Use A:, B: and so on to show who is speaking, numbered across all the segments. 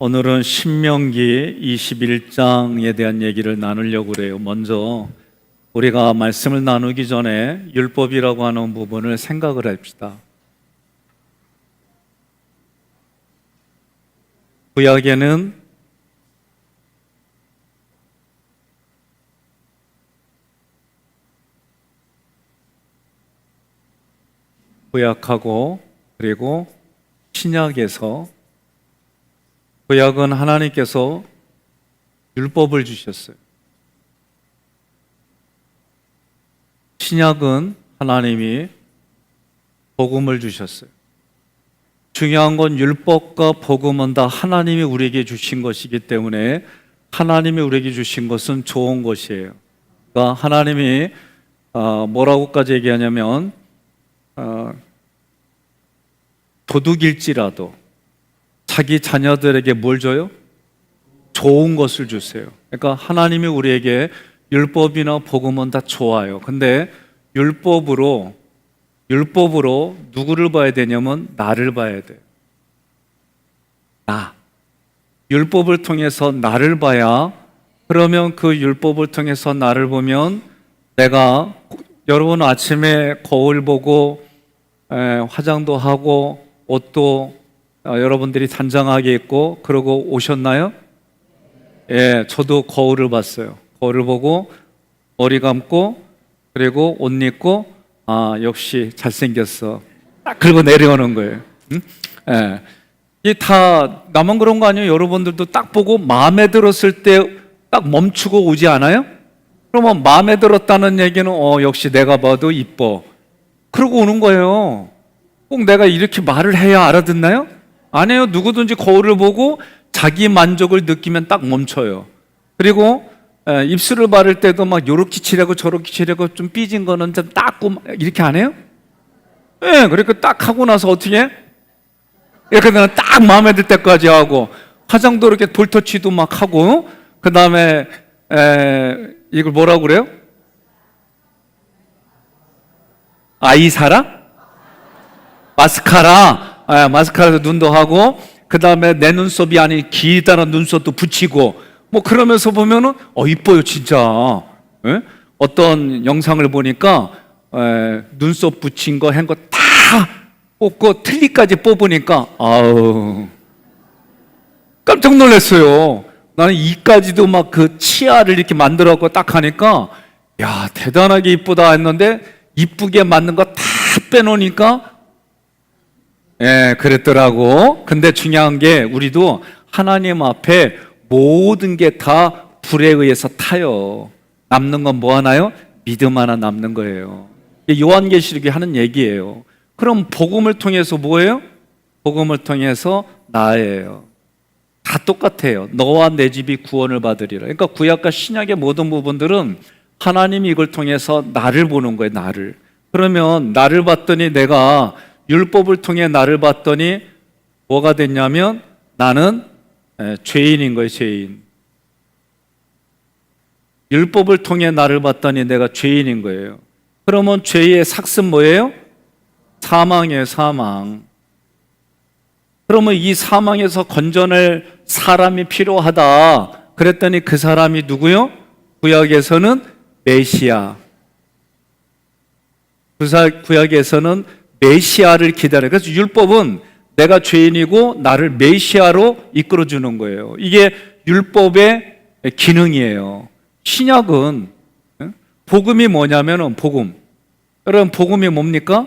A: 오늘은 신명기 21장에 대한 얘기를 나누려고 그래요. 먼저 우리가 말씀을 나누기 전에 율법이라고 하는 부분을 생각을 합시다. 구약에는 구약하고 그리고 신약에서 구약은 하나님께서 율법을 주셨어요. 신약은 하나님이 복음을 주셨어요. 중요한 건 율법과 복음은 다 하나님이 우리에게 주신 것이기 때문에 하나님이 우리에게 주신 것은 좋은 것이에요. 그러니까 하나님이 뭐라고까지 얘기하냐면 도둑일지라도 자기 자녀들에게 뭘 줘요? 좋은 것을 주세요. 그러니까 하나님이 우리에게 율법이나 복음은 다 좋아요. 근데 율법으로 누구를 봐야 되냐면 나를 봐야 돼요. 나. 율법을 통해서 나를 봐야, 그러면 그 율법을 통해서 나를 보면 내가, 여러분 아침에 거울 보고 화장도 하고 옷도 여러분들이 단정하게 입고 그러고 오셨나요? 예, 저도 거울을 봤어요. 거울을 보고 머리 감고 그리고 옷 입고 역시 잘생겼어. 딱 그리고 내려오는 거예요. 응? 예. 이 다 나만 그런 거 아니에요? 여러분들도 딱 보고 마음에 들었을 때 딱 멈추고 오지 않아요? 그러면 마음에 들었다는 얘기는 역시 내가 봐도 이뻐. 그러고 오는 거예요. 꼭 내가 이렇게 말을 해야 알아듣나요? 아니에요. 누구든지 거울을 보고 자기 만족을 느끼면 딱 멈춰요. 그리고 입술을 바를 때도 막 요렇게 칠하고 저렇게 칠하고 좀 삐진 거는 좀 닦고 이렇게 안 해요? 예, 그러니까 딱 하고 나서 어떻게 해? 이렇게 그냥 딱 마음에 들 때까지 하고 화장도 이렇게 볼터치도 막 하고 그 다음에 이걸 뭐라고 그래요? 아이사라? 마스카라. 마스카라도 눈도 하고 그 다음에 내 눈썹이 아닌 길다란 눈썹도 붙이고 뭐 그러면서 보면은 이뻐요 진짜. 예? 어떤 영상을 보니까 눈썹 붙인 거 한 거 다 뽑고 틀니까지 뽑으니까 아우 깜짝 놀랐어요. 나는 이까지도 막 그 치아를 이렇게 만들어갖고 딱 하니까 야 대단하게 이쁘다 했는데 이쁘게 맞는 거 다 빼놓으니까 예, 그랬더라고. 근데 중요한 게 우리도 하나님 앞에 모든 게 다 불에 의해서 타요. 남는 건 뭐 하나요? 믿음 하나 남는 거예요. 요한계시록이 하는 얘기예요. 그럼 복음을 통해서 뭐예요? 복음을 통해서 나예요. 다 똑같아요. 너와 내 집이 구원을 받으리라. 그러니까 구약과 신약의 모든 부분들은 하나님이 이걸 통해서 나를 보는 거예요. 나를. 그러면 나를 봤더니 내가 율법을 통해 나를 봤더니 뭐가 됐냐면 나는 죄인인 거예요. 죄인. 율법을 통해 나를 봤더니 내가 죄인인 거예요. 그러면 죄의 삭은 뭐예요? 사망이에요. 사망. 그러면 이 사망에서 건져낼 사람이 필요하다. 그랬더니 그 사람이 누구요? 구약에서는 메시아. 구약에서는 메시아를 기다려요. 그래서 율법은 내가 죄인이고 나를 메시아로 이끌어주는 거예요. 이게 율법의 기능이에요. 신약은 복음이 뭐냐면은 복음. 여러분 복음이 뭡니까?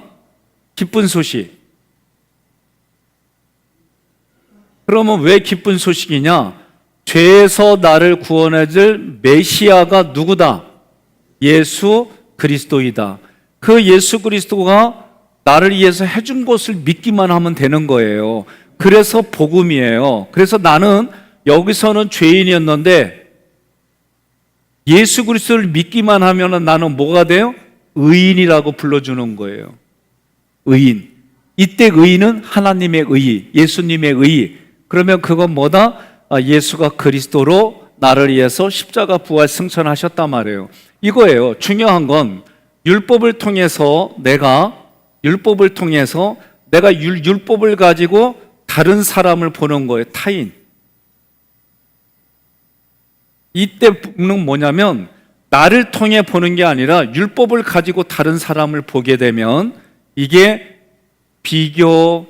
A: 기쁜 소식. 그러면 왜 기쁜 소식이냐? 죄에서 나를 구원해줄 메시아가 누구다? 예수 그리스도이다. 그 예수 그리스도가 나를 위해서 해준 것을 믿기만 하면 되는 거예요. 그래서 복음이에요. 그래서 나는 여기서는 죄인이었는데 예수 그리스도를 믿기만 하면 나는 뭐가 돼요? 의인이라고 불러주는 거예요. 의인. 이때 의인은 하나님의 의, 예수님의 의. 그러면 그건 뭐다? 예수가 그리스도로 나를 위해서 십자가 부활 승천하셨단 말이에요. 이거예요. 중요한 건 율법을 통해서 내가 율법을 가지고 다른 사람을 보는 거예요. 타인. 이때는 뭐냐면 나를 통해 보는 게 아니라 율법을 가지고 다른 사람을 보게 되면 이게 비교,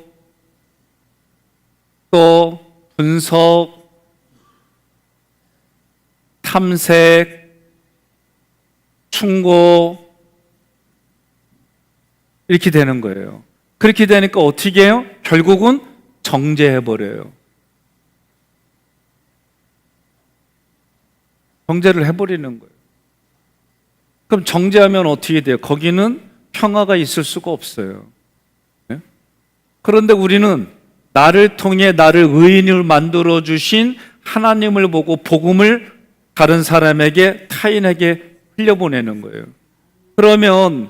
A: 또 분석, 탐색, 충고 이렇게 되는 거예요. 그렇게 되니까 어떻게 해요? 결국은 정죄해버려요. 정죄를 해버리는 거예요. 그럼 정죄하면 어떻게 돼요? 거기는 평화가 있을 수가 없어요. 네? 그런데 우리는 나를 통해 나를 의인을 만들어주신 하나님을 보고 복음을 다른 사람에게, 타인에게 흘려보내는 거예요. 그러면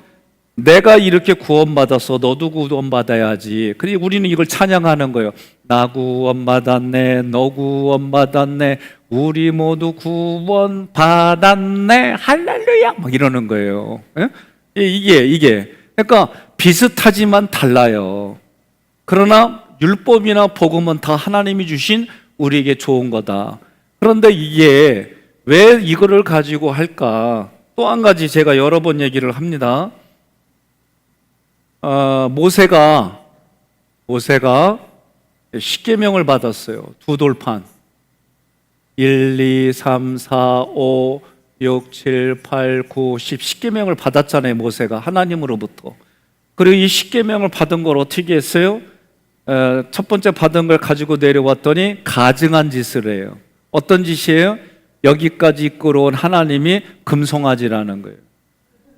A: 내가 이렇게 구원받아서 너도 구원받아야지. 그리고 우리는 이걸 찬양하는 거예요. 나 구원받았네, 너 구원받았네, 우리 모두 구원받았네, 할렐루야! 막 이러는 거예요. 이게. 그러니까 비슷하지만 달라요. 그러나 율법이나 복음은 다 하나님이 주신 우리에게 좋은 거다. 그런데 이게 왜 이거를 가지고 할까? 또 한 가지 제가 여러 번 얘기를 합니다. 모세가 십계명을 받았어요. 두 돌판. 1, 2, 3, 4, 5, 6, 7, 8, 9, 10 십계명을 받았잖아요. 모세가 하나님으로부터. 그리고 이 십계명을 받은 걸 어떻게 했어요? 첫 번째 받은 걸 가지고 내려왔더니 가증한 짓을 해요. 어떤 짓이에요? 여기까지 이끌어온 하나님이 금송아지라는 거예요.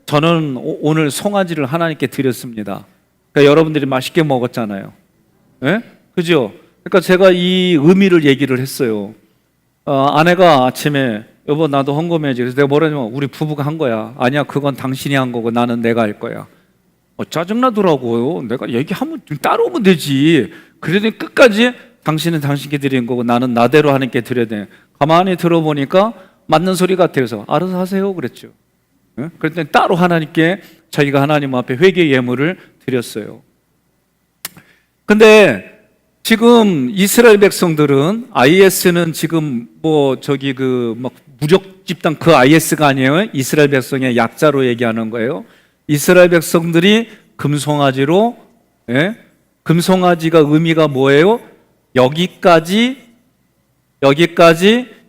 A: 저는 오늘 송아지를 하나님께 드렸습니다. 그러니까 여러분들이 맛있게 먹었잖아요. 네? 그죠? 그러니까 제가 이 의미를 얘기를 했어요. 아내가 아침에 여보 나도 헌금해야지. 그래서 내가 뭐라냐면 우리 부부가 한 거야. 아니야 그건 당신이 한 거고 나는 내가 할 거야. 짜증나더라고요. 내가 얘기하면 좀 따라오면 되지. 그러더니 끝까지 당신은 당신께 드린 거고 나는 나대로 하나님께 드려야 돼. 가만히 들어보니까 맞는 소리 같아서 알아서 하세요 그랬죠. 그랬더니 따로 하나님께 자기가 하나님 앞에 회개 예물을 드렸어요. 근데 지금 이스라엘 백성들은 IS는 지금 막 무력 집단 그 IS가 아니에요. 이스라엘 백성의 약자로 얘기하는 거예요. 이스라엘 백성들이 금송아지로, 금송아지가 의미가 뭐예요? 여기까지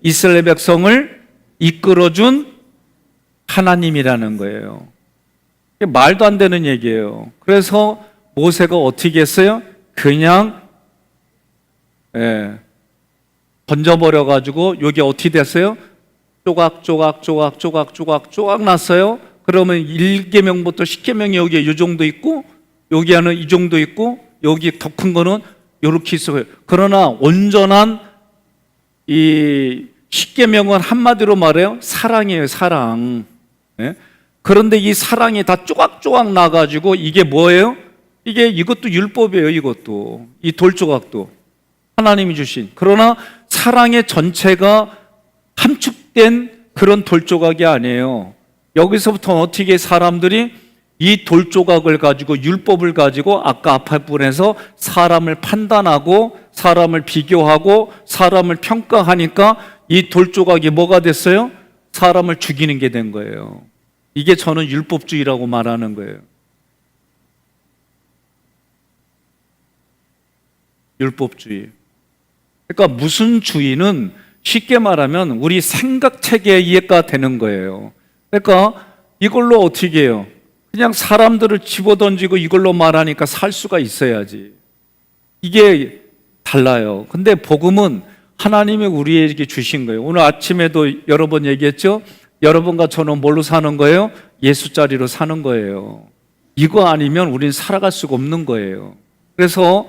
A: 이스라엘 백성을 이끌어준 하나님이라는 거예요. 말도 안 되는 얘기예요. 그래서 모세가 어떻게 했어요? 그냥 던져버려가지고 여기 어떻게 됐어요? 조각 났어요. 그러면 1계명부터 10계명이 여기에 이 정도 있고 여기에는 이 정도 있고 여기 더 큰 거는 이렇게 있어요. 그러나 온전한 이 10계명은 한마디로 말해요. 사랑이에요, 사랑. 그런데 이 사랑이 다 조각조각 나가지고 이게 뭐예요? 이것도 율법이에요, 이것도. 이 돌조각도. 하나님이 주신. 그러나 사랑의 전체가 함축된 그런 돌조각이 아니에요. 여기서부터 어떻게 사람들이 이 돌조각을 가지고 율법을 가지고 아까 앞부분에서 사람을 판단하고 사람을 비교하고 사람을 평가하니까 이 돌조각이 뭐가 됐어요? 사람을 죽이는 게 된 거예요. 이게 저는 율법주의라고 말하는 거예요. 율법주의. 그러니까 무슨 주의는 쉽게 말하면 우리 생각체계에 이해가 되는 거예요. 그러니까 이걸로 어떻게 해요? 그냥 사람들을 집어던지고 이걸로 말하니까 살 수가 있어야지. 이게 달라요. 근데 복음은 하나님이 우리에게 주신 거예요. 오늘 아침에도 여러 번 얘기했죠? 여러분과 저는 뭘로 사는 거예요? 예수자리로 사는 거예요. 이거 아니면 우리는 살아갈 수가 없는 거예요. 그래서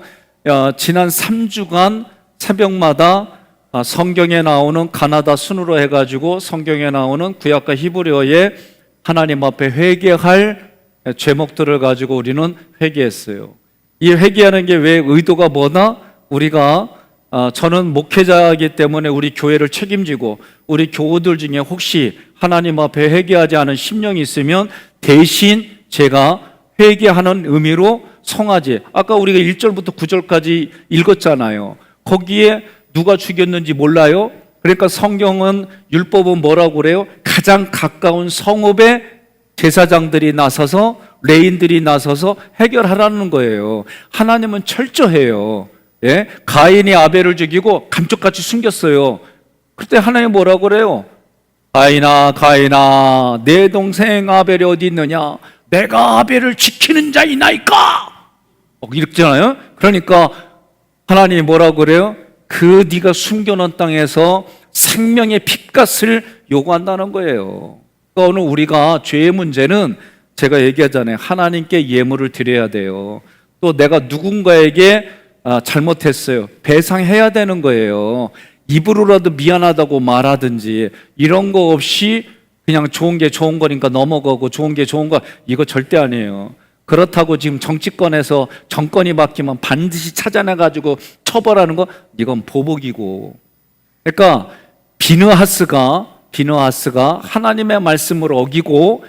A: 지난 3주간 새벽마다 성경에 나오는 가나다 순으로 해가지고 성경에 나오는 구약과 히브리어의 하나님 앞에 회개할 제목들을 가지고 우리는 회개했어요. 이 회개하는 게 왜 의도가 뭐나? 우리가 저는 목회자이기 때문에 우리 교회를 책임지고 우리 교우들 중에 혹시 하나님 앞에 회개하지 않은 심령이 있으면 대신 제가 회개하는 의미로 송아지, 아까 우리가 1절부터 9절까지 읽었잖아요. 거기에 누가 죽였는지 몰라요? 그러니까 성경은 율법은 뭐라고 그래요? 가장 가까운 성읍의 제사장들이 나서서 레인들이 나서서 해결하라는 거예요. 하나님은 철저해요. 예? 가인이 아벨을 죽이고 감쪽같이 숨겼어요. 그때 하나님 뭐라고 그래요? 가인아 가인아 내 동생 아벨이 어디 있느냐? 내가 아벨을 지키는 자이나이까. 이렇잖아요. 그러니까 하나님이 뭐라고 그래요? 그 네가 숨겨놓은 땅에서 생명의 핏값을 요구한다는 거예요. 그러니까 오늘 우리가 죄의 문제는 제가 얘기하잖아요. 하나님께 예물을 드려야 돼요. 또 내가 누군가에게 잘못했어요. 배상해야 되는 거예요. 입으로라도 미안하다고 말하든지 이런 거 없이 그냥 좋은 게 좋은 거니까 넘어가고 좋은 게 좋은 거 이거 절대 아니에요. 그렇다고 지금 정치권에서 정권이 바뀌면 반드시 찾아내가지고 처벌하는 거 이건 보복이고. 그러니까 비느하스가 하나님의 말씀을 어기고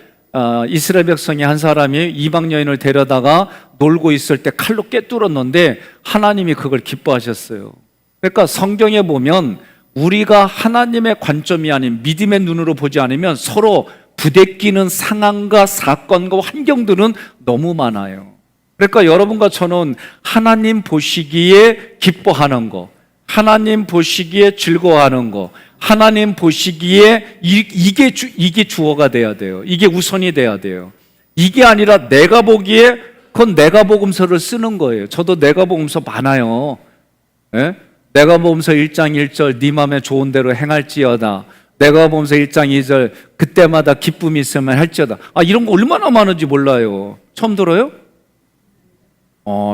A: 이스라엘 백성의 한 사람이 이방 여인을 데려다가 놀고 있을 때 칼로 꿰뚫었는데 하나님이 그걸 기뻐하셨어요. 그러니까 성경에 보면 우리가 하나님의 관점이 아닌 믿음의 눈으로 보지 않으면 서로 부대끼는 상황과 사건과 환경들은 너무 많아요. 그러니까 여러분과 저는 하나님 보시기에 기뻐하는 거, 하나님 보시기에 즐거워하는 거, 하나님 보시기에 이게 주어가 돼야 돼요. 이게 우선이 돼야 돼요. 이게 아니라 내가 보기에 그건 내가 복음서를 쓰는 거예요. 저도 내가 복음서 많아요. 예? 내가 복음서 1장 1절 네 맘에 좋은 대로 행할지어다. 내가 복음서 1장 2절 그때마다 기쁨이 있으면 할지어다. 이런 거 얼마나 많은지 몰라요. 처음 들어요?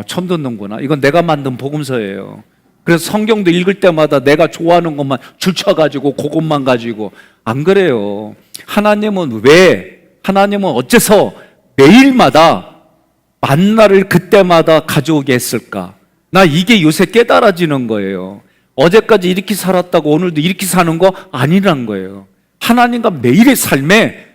A: 처음 듣는구나. 이건 내가 만든 복음서예요. 그래서 성경도 읽을 때마다 내가 좋아하는 것만 줄쳐가지고 그것만 가지고 안 그래요. 하나님은 어째서 매일마다 만나를 그때마다 가져오게 했을까? 나 이게 요새 깨달아지는 거예요. 어제까지 이렇게 살았다고 오늘도 이렇게 사는 거 아니란 거예요. 하나님과 매일의 삶에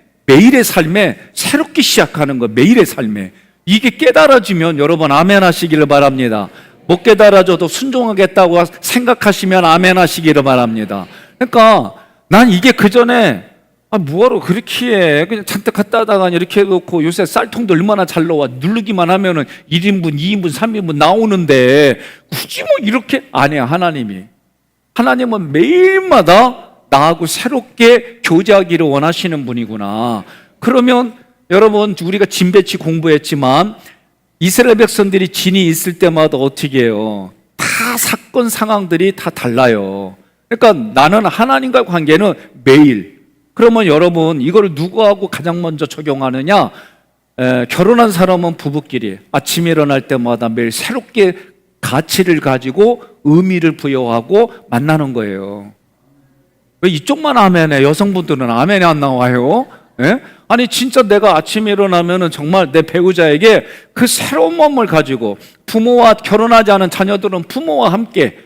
A: 새롭게 시작하는 거, 매일의 삶에. 이게 깨달아지면 여러분 아멘 하시기를 바랍니다. 못 깨달아져도 순종하겠다고 생각하시면 아멘 하시기를 바랍니다. 그러니까 난 이게 그전에 뭐하러 그렇게 해. 그냥 잔뜩 갖다 다가 이렇게 해놓고 요새 쌀통도 얼마나 잘 나와. 누르기만 하면은 1인분, 2인분, 3인분 나오는데 굳이 뭐 이렇게 아니야. 하나님은 매일마다 나하고 새롭게 교제하기를 원하시는 분이구나. 그러면 여러분 우리가 진배치 공부했지만 이스라엘 백성들이 진이 있을 때마다 어떻게 해요? 다 사건 상황들이 다 달라요. 그러니까 나는 하나님과의 관계는 매일. 그러면 여러분 이걸 누구하고 가장 먼저 적용하느냐? 결혼한 사람은 부부끼리 아침에 일어날 때마다 매일 새롭게 가치를 가지고 의미를 부여하고 만나는 거예요. 왜 이쪽만 아멘해? 여성분들은 아멘이 안 나와요? 예? 아니 진짜 내가 아침에 일어나면은 정말 내 배우자에게 그 새로운 마음을 가지고 부모와 결혼하지 않은 자녀들은 부모와 함께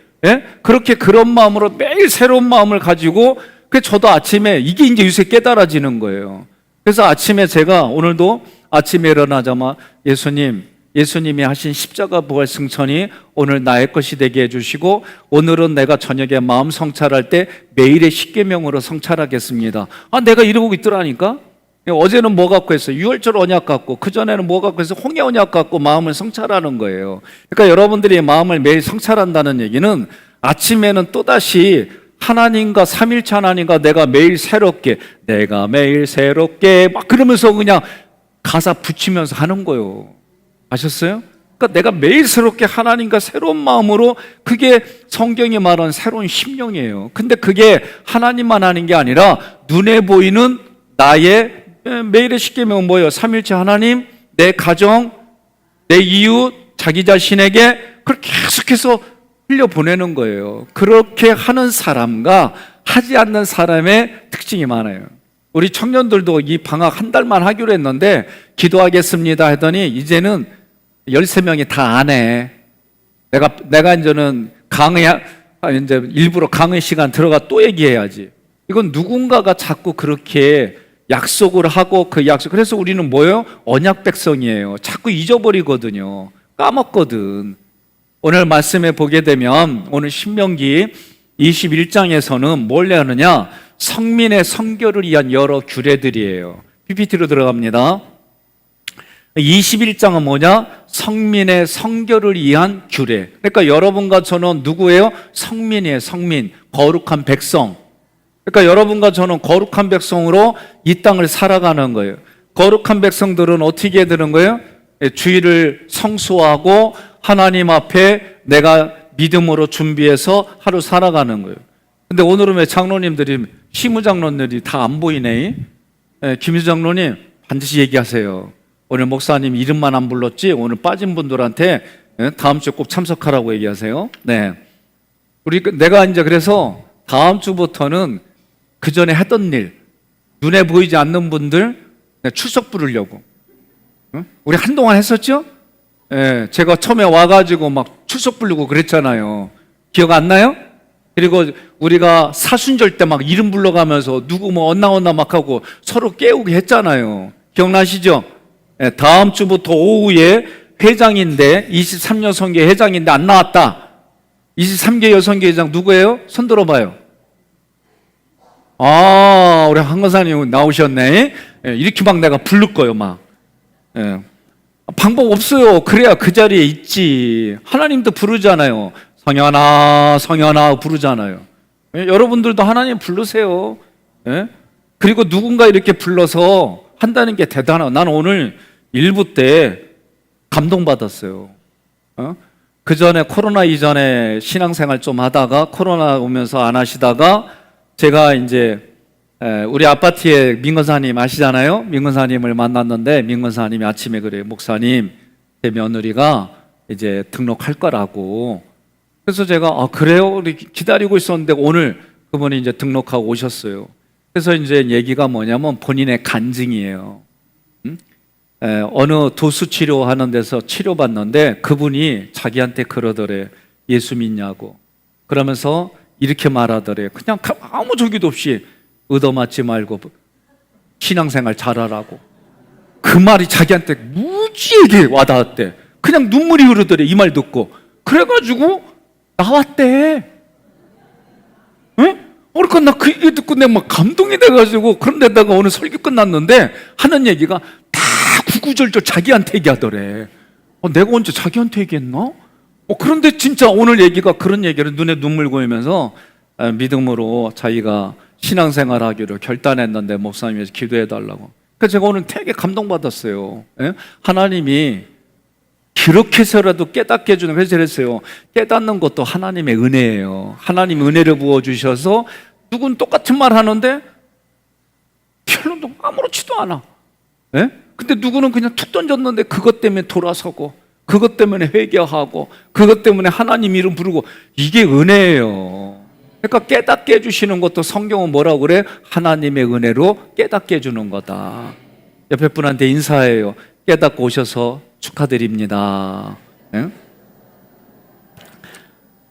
A: 그렇게 그런 마음으로 매일 새로운 마음을 가지고 저도 아침에 이게 이제 요새 깨달아지는 거예요. 그래서 아침에 제가 오늘도 아침에 일어나자마자 예수님이 하신 십자가 부활 승천이 오늘 나의 것이 되게 해주시고 오늘은 내가 저녁에 마음 성찰할 때 매일의 십계명으로 성찰하겠습니다. 내가 이러고 있더라니까. 어제는 뭐 갖고 했어요? 유월절 언약 갖고, 그전에는 뭐 갖고 해서 홍해 언약 갖고 마음을 성찰하는 거예요. 그러니까 여러분들이 마음을 매일 성찰한다는 얘기는 아침에는 또다시 하나님과 삼일체 하나님과 내가 매일 새롭게 막 그러면서 그냥 가사 붙이면서 하는 거예요. 아셨어요? 그러니까 내가 매일 새롭게 하나님과 새로운 마음으로, 그게 성경이 말하는 새로운 심령이에요. 근데 그게 하나님만 하는 게 아니라 눈에 보이는 나의 매일의 십계명은 뭐예요? 삼일체 하나님, 내 가정, 내 이웃, 자기 자신에게 그걸 계속해서 흘려보내는 거예요. 그렇게 하는 사람과 하지 않는 사람의 특징이 많아요. 우리 청년들도 이 방학 한 달만 하기로 했는데 기도하겠습니다 했더니 이제는 13명이 다 안 해. 내가 이제는 이제 일부러 강의 시간 들어가 또 얘기해야지. 이건 누군가가 자꾸 그렇게 약속을 하고 그 약속. 그래서 우리는 뭐예요? 언약 백성이에요. 자꾸 잊어버리거든요. 까먹거든. 오늘 말씀에 보게 되면 오늘 신명기 21장에서는 뭘 하느냐? 성민의 성결을 위한 여러 규례들이에요. PPT로 들어갑니다. 21장은 뭐냐? 성민의 성결을 위한 규례. 그러니까 여러분과 저는 누구예요? 성민이에요. 성민, 거룩한 백성. 그러니까 여러분과 저는 거룩한 백성으로 이 땅을 살아가는 거예요. 거룩한 백성들은 어떻게 해야 되는 거예요? 주일을 성수하고 하나님 앞에 내가 믿음으로 준비해서 하루 살아가는 거예요. 근데 오늘은 왜 장로님들이, 시무장로님들이 다 안 보이네? 김유 장로님 반드시 얘기하세요. 오늘 목사님 이름만 안 불렀지 오늘 빠진 분들한테 다음 주에 꼭 참석하라고 얘기하세요. 네. 내가 이제 그래서 다음 주부터는 그 전에 했던 일, 눈에 보이지 않는 분들 출석 부르려고. 우리 한동안 했었죠? 예, 제가 처음에 와가지고 막 출석 부르고 그랬잖아요. 기억 안 나요? 그리고 우리가 사순절 때 막 이름 불러가면서 누구 뭐 언나 막 하고 서로 깨우게 했잖아요. 기억나시죠? 예, 다음 주부터 오후에 회장인데 23여성교 회장인데 안 나왔다. 23개 여성교 회장 누구예요? 손 들어봐요. 아, 우리 한건사님 나오셨네. 예, 이렇게 막 내가 부를 거예요, 막. 예. 방법 없어요. 그래야 그 자리에 있지. 하나님도 부르잖아요. 성현아, 성현아 부르잖아요. 예, 여러분들도 하나님 부르세요. 예? 그리고 누군가 이렇게 불러서 한다는 게 대단하고. 나는 오늘 일부 때 감동받았어요. 그 전에 코로나 이전에 신앙생활 좀 하다가 코로나 오면서 안 하시다가 제가 이제 우리 아파트에 민건사님 아시잖아요? 민건사님을 만났는데 민건사님이 아침에 그래요. 목사님, 제 며느리가 이제 등록할 거라고. 그래서 제가 아 그래요? 우리 기다리고 있었는데 오늘 그분이 이제 등록하고 오셨어요. 그래서 이제 얘기가 뭐냐면 본인의 간증이에요. 어느 도수 치료하는 데서 치료받는데 그분이 자기한테 그러더래. 예수 믿냐고. 그러면서 이렇게 말하더래. 그냥 아무 저기도 없이 얻어맞지 말고 신앙생활 잘하라고. 그 말이 자기한테 무지하게 와닿았대. 그냥 눈물이 흐르더래. 이 말 듣고. 그래가지고 나왔대. 응? 그러니까 나 그 얘기 듣고 내가 막 감동이 돼가지고 그런데다가 오늘 설교 끝났는데 하는 얘기가 다 구구절절 자기한테 얘기하더래. 내가 언제 자기한테 얘기했나? 그런데 진짜 오늘 얘기가 그런 얘기를 눈에 눈물 고이면서 믿음으로 자기가 신앙생활 하기로 결단했는데 목사님이 기도해달라고. 그래서 제가 오늘 되게 감동받았어요. 예? 하나님이 그렇게 해서라도 깨닫게 해주는. 그래서 그랬어요. 깨닫는 것도 하나님의 은혜예요. 하나님 은혜를 부어주셔서 누군 똑같은 말 하는데 별로 아무렇지도 않아. 예? 근데 누구는 그냥 툭 던졌는데 그것 때문에 돌아서고 그것 때문에 회개하고 그것 때문에 하나님 이름 부르고. 이게 은혜예요. 그러니까 깨닫게 해주시는 것도 성경은 뭐라고 그래? 하나님의 은혜로 깨닫게 해주는 거다. 옆에 분한테 인사해요. 깨닫고 오셔서 축하드립니다. 네?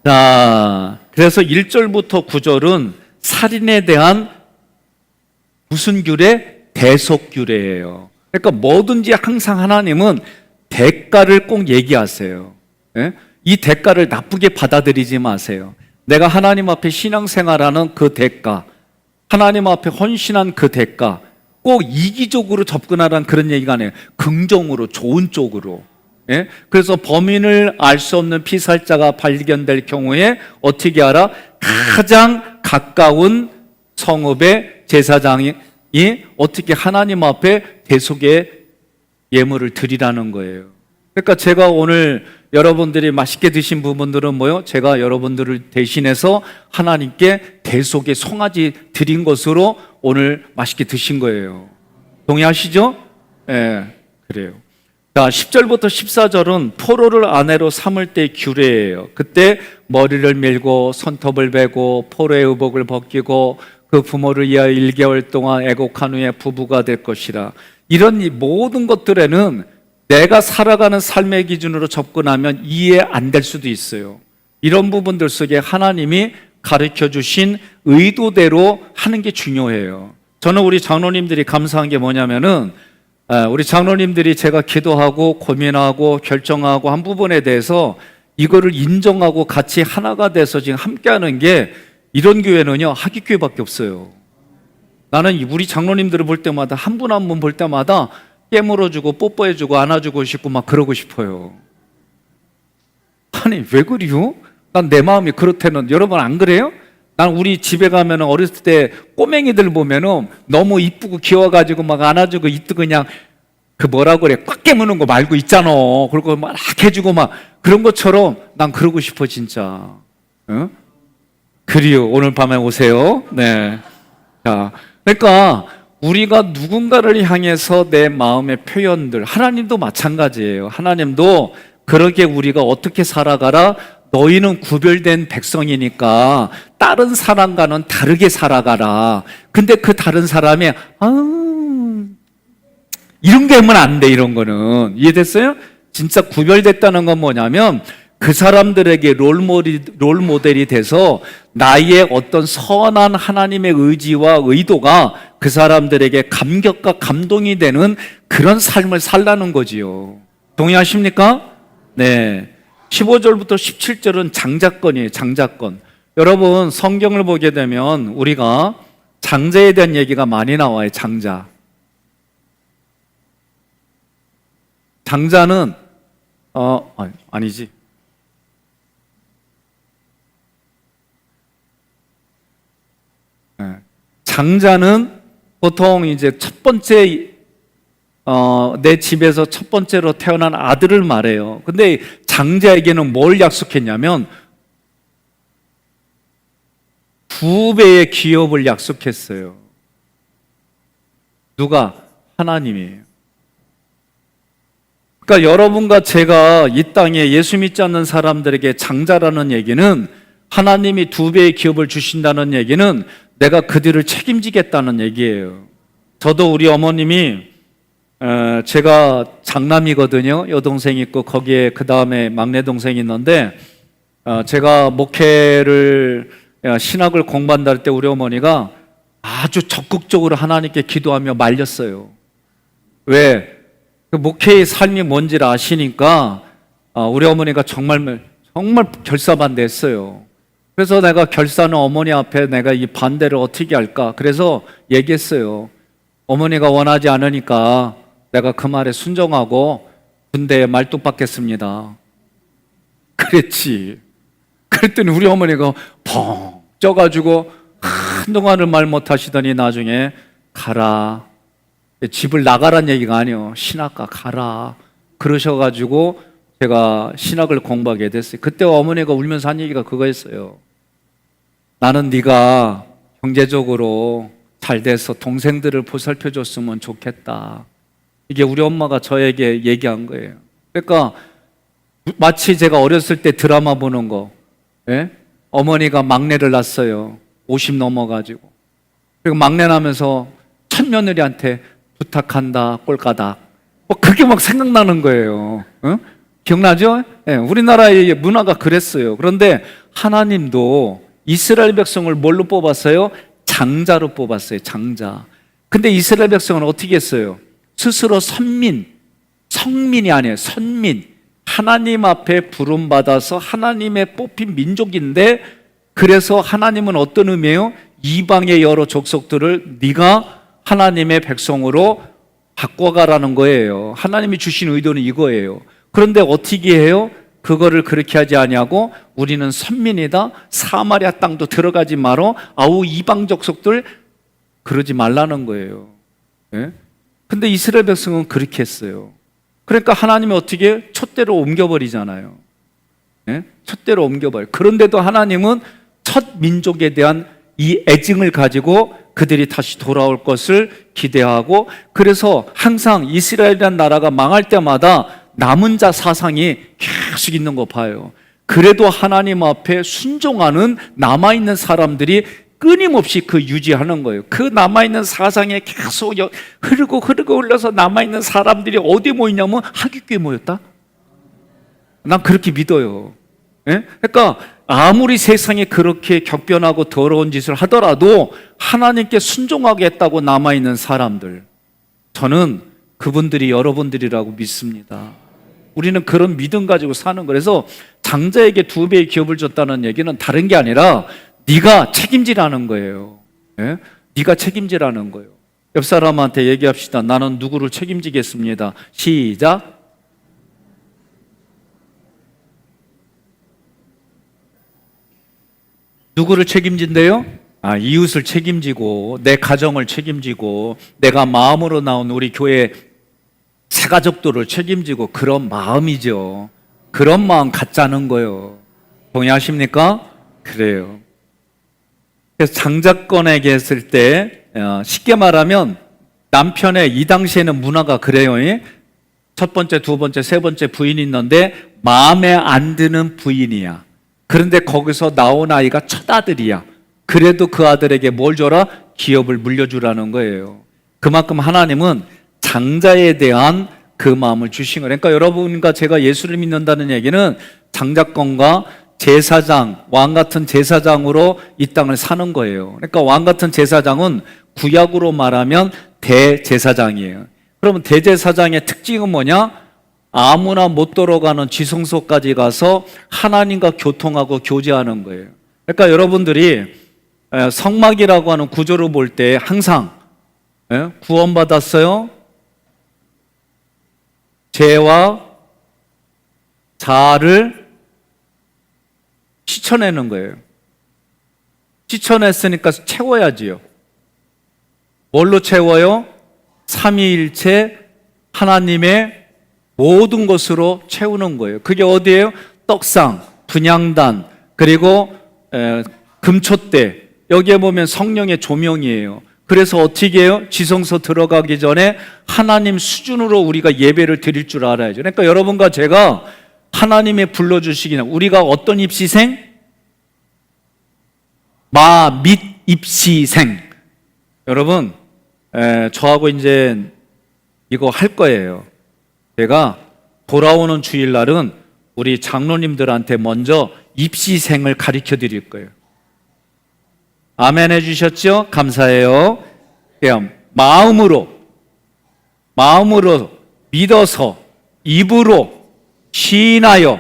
A: 자, 그래서 1절부터 9절은 살인에 대한 무슨 규례? 대속 규례예요. 그러니까 뭐든지 항상 하나님은 대가를 꼭 얘기하세요. 네? 이 대가를 나쁘게 받아들이지 마세요. 내가 하나님 앞에 신앙생활하는 그 대가, 하나님 앞에 헌신한 그 대가, 꼭 이기적으로 접근하라는 그런 얘기가 아니에요. 긍정으로, 좋은 쪽으로. 예? 그래서 범인을 알 수 없는 피살자가 발견될 경우에 어떻게 알아? 가장 가까운 성읍의 제사장이 어떻게 하나님 앞에 대속의 예물을 드리라는 거예요. 그러니까 제가 오늘 여러분들이 맛있게 드신 부분들은 뭐요? 제가 여러분들을 대신해서 하나님께 대속의 송아지 드린 것으로 오늘 맛있게 드신 거예요. 동의하시죠? 예, 그래요. 자, 10절부터 14절은 포로를 아내로 삼을 때 규례예요. 그때 머리를 밀고 손톱을 베고 포로의 의복을 벗기고 그 부모를 위하여 1개월 동안 애곡한 후에 부부가 될 것이라. 이런 모든 것들에는 내가 살아가는 삶의 기준으로 접근하면 이해 안 될 수도 있어요. 이런 부분들 속에 하나님이 가르쳐 주신 의도대로 하는 게 중요해요. 저는 우리 장로님들이 감사한 게 뭐냐면은 우리 장로님들이 제가 기도하고 고민하고 결정하고 한 부분에 대해서 이거를 인정하고 같이 하나가 돼서 지금 함께하는 게 이런 교회는요, 하객교회밖에 없어요. 나는 우리 장로님들을 볼 때마다 한 분 한 분 볼 때마다 깨물어주고 뽀뽀해주고 안아주고 싶고 막 그러고 싶어요. 아니 왜 그래요? 난 내 마음이 그렇다는. 여러분 안 그래요? 난 우리 집에 가면 어렸을 때 꼬맹이들 보면은 너무 이쁘고 귀여워가지고 막 안아주고 이쁘고 그냥 그 뭐라 그래 꽉 깨무는 거 말고 있잖아. 그리고 막 해주고 막 그런 것처럼 난 그러고 싶어 진짜. 응? 그리요. 오늘 밤에 오세요. 네. 자, 그러니까 우리가 누군가를 향해서 내 마음의 표현들, 하나님도 마찬가지예요. 하나님도 그렇게 우리가 어떻게 살아가라. 너희는 구별된 백성이니까 다른 사람과는 다르게 살아가라. 근데 그 다른 사람이 이런 게 하면 안 돼. 이런 거는 이해됐어요? 진짜 구별됐다는 건 뭐냐면 그 사람들에게 롤모델이 돼서 나의 어떤 선한 하나님의 의지와 의도가 그 사람들에게 감격과 감동이 되는 그런 삶을 살라는 거지요. 동의하십니까? 네. 15절부터 17절은 장자권이에요. 장자권. 여러분 성경을 보게 되면 우리가 장자에 대한 얘기가 많이 나와요. 장자. 장자는 아니지. 장자는 보통 이제 첫 번째 내 집에서 첫 번째로 태어난 아들을 말해요. 근데 장자에게는 뭘 약속했냐면 2배의 기업을 약속했어요. 누가? 하나님이에요. 그러니까 여러분과 제가 이 땅에 예수 믿지 않는 사람들에게 장자라는 얘기는 하나님이 2배의 기업을 주신다는 얘기는 내가 그들을 책임지겠다는 얘기예요. 저도 우리 어머님이 제가 장남이거든요. 여동생이 있고 거기에 그 다음에 막내 동생이 있는데 제가 목회를 신학을 공부한다 할 때 우리 어머니가 아주 적극적으로 하나님께 기도하며 말렸어요. 왜? 그 목회의 삶이 뭔지를 아시니까 우리 어머니가 정말 결사반대했어요. 그래서 내가 결사는 어머니 앞에 내가 이 반대를 어떻게 할까? 그래서 얘기했어요. 어머니가 원하지 않으니까 내가 그 말에 순종하고 군대에 말뚝 박겠습니다. 그랬지. 그랬더니 우리 어머니가 펑 쪄가지고 한동안을 말 못하시더니 나중에 가라. 집을 나가란 얘기가 아니에요. 신학과 가라. 그러셔가지고 제가 신학을 공부하게 됐어요. 그때 어머니가 울면서 한 얘기가 그거였어요. 나는 네가 경제적으로 잘 돼서 동생들을 보살펴줬으면 좋겠다. 이게 우리 엄마가 저에게 얘기한 거예요. 그러니까 마치 제가 어렸을 때 드라마 보는 거, 예? 어머니가 막내를 낳았어요. 50 넘어가지고. 그리고 막내 나면서 첫며느리한테 부탁한다, 꼴까닥. 그게 막 생각나는 거예요. 어? 기억나죠? 예, 우리나라의 문화가 그랬어요. 그런데 하나님도 이스라엘 백성을 뭘로 뽑았어요? 장자로 뽑았어요. 장자. 근데 이스라엘 백성은 어떻게 했어요? 스스로 성민이 아니에요. 선민. 하나님 앞에 부름받아서 하나님의 뽑힌 민족인데 그래서 하나님은 어떤 의미예요? 이방의 여러 족속들을 네가 하나님의 백성으로 바꿔가라는 거예요. 하나님이 주신 의도는 이거예요. 그런데 어떻게 해요? 그거를 그렇게 하지 아니하고 우리는 선민이다. 사마리아 땅도 들어가지 마라. 아우 이방 족속들 그러지 말라는 거예요. 예? 근데 이스라엘 백성은 그렇게 했어요. 그러니까 하나님이 어떻게 촛대로 옮겨버리잖아요. 예? 촛대로 옮겨버려요. 그런데도 하나님은 첫 민족에 대한 이 애증을 가지고 그들이 다시 돌아올 것을 기대하고 그래서 항상 이스라엘이라는 나라가 망할 때마다 남은 자 사상이 계속 있는 거 봐요. 그래도 하나님 앞에 순종하는 남아있는 사람들이 끊임없이 그 유지하는 거예요. 그 남아있는 사상에 계속 흐르고 흘러서 남아있는 사람들이 어디 모이냐면 하객교에 모였다? 난 그렇게 믿어요. 예? 그러니까 아무리 세상이 그렇게 격변하고 더러운 짓을 하더라도 하나님께 순종하겠다고 남아있는 사람들, 저는 그분들이 여러분들이라고 믿습니다. 우리는 그런 믿음 가지고 사는 거예요. 그래서 장자에게 2배의 기업을 줬다는 얘기는 다른 게 아니라 네가 책임지라는 거예요. 예? 네가 책임지라는 거예요. 옆 사람한테 얘기합시다. 나는 누구를 책임지겠습니다. 시작. 누구를 책임진대요? 이웃을 책임지고 내 가정을 책임지고 내가 마음으로 나온 우리 교회 새가족들을 책임지고 그런 마음이죠. 그런 마음 갖자는 거예요. 동의하십니까? 그래요. 그래서 장자권에게 했을 때 쉽게 말하면 남편의 이 당시에는 문화가 그래요. 첫 번째, 두 번째, 세 번째 부인이 있는데 마음에 안 드는 부인이야. 그런데 거기서 나온 아이가 첫 아들이야. 그래도 그 아들에게 뭘 줘라? 기업을 물려주라는 거예요. 그만큼 하나님은 장자에 대한 그 마음을 주신 거예요. 그러니까 여러분과 제가 예수를 믿는다는 얘기는 장자권과 제사장, 왕 같은 제사장으로 이 땅을 사는 거예요. 그러니까 왕 같은 제사장은 구약으로 말하면 대제사장이에요. 그러면 대제사장의 특징은 뭐냐? 아무나 못 들어가는 지성소까지 가서 하나님과 교통하고 교제하는 거예요. 그러니까 여러분들이 성막이라고 하는 구조를 볼 때 항상 구원받았어요? 죄와 자아를 씻어내는 거예요. 씻어냈으니까 채워야지요. 뭘로 채워요? 삼위일체 하나님의 모든 것으로 채우는 거예요. 그게 어디예요? 떡상, 분향단, 그리고 금촛대. 여기에 보면 성령의 조명이에요. 그래서 어떻게 해요? 지성소 들어가기 전에 하나님 수준으로 우리가 예배를 드릴 줄 알아야죠. 그러니까 여러분과 제가 하나님의 불러주시기는 우리가 어떤 입시생? 및 입시생. 여러분, 저하고 이제 이거 할 거예요. 제가 돌아오는 주일날은 우리 장로님들한테 먼저 입시생을 가르쳐 드릴 거예요. 아멘 해주셨죠? 감사해요. 그냥 마음으로 믿어서 입으로 시인하여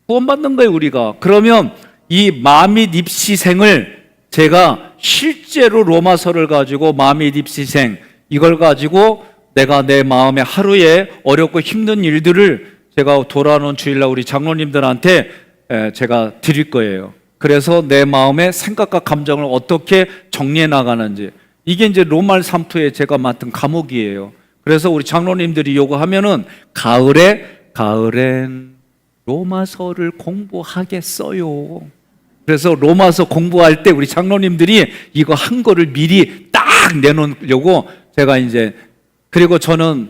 A: 구원받는 거예요, 우리가. 그러면 이 마밋 입시생을 제가 실제로 로마서를 가지고 마밋 입시생 이걸 가지고 내가 내 마음에 하루에 어렵고 힘든 일들을 제가 돌아오는 주일날 우리 장로님들한테 제가 드릴 거예요. 그래서 내 마음의 생각과 감정을 어떻게 정리해 나가는지, 이게 이제 로말 삼투에 제가 맡은 과목이에요. 그래서 우리 장로님들이 요구하면은 가을엔 로마서를 공부하겠어요. 그래서 로마서 공부할 때 우리 장로님들이 이거 한 거를 미리 딱 내놓으려고 제가 이제, 그리고 저는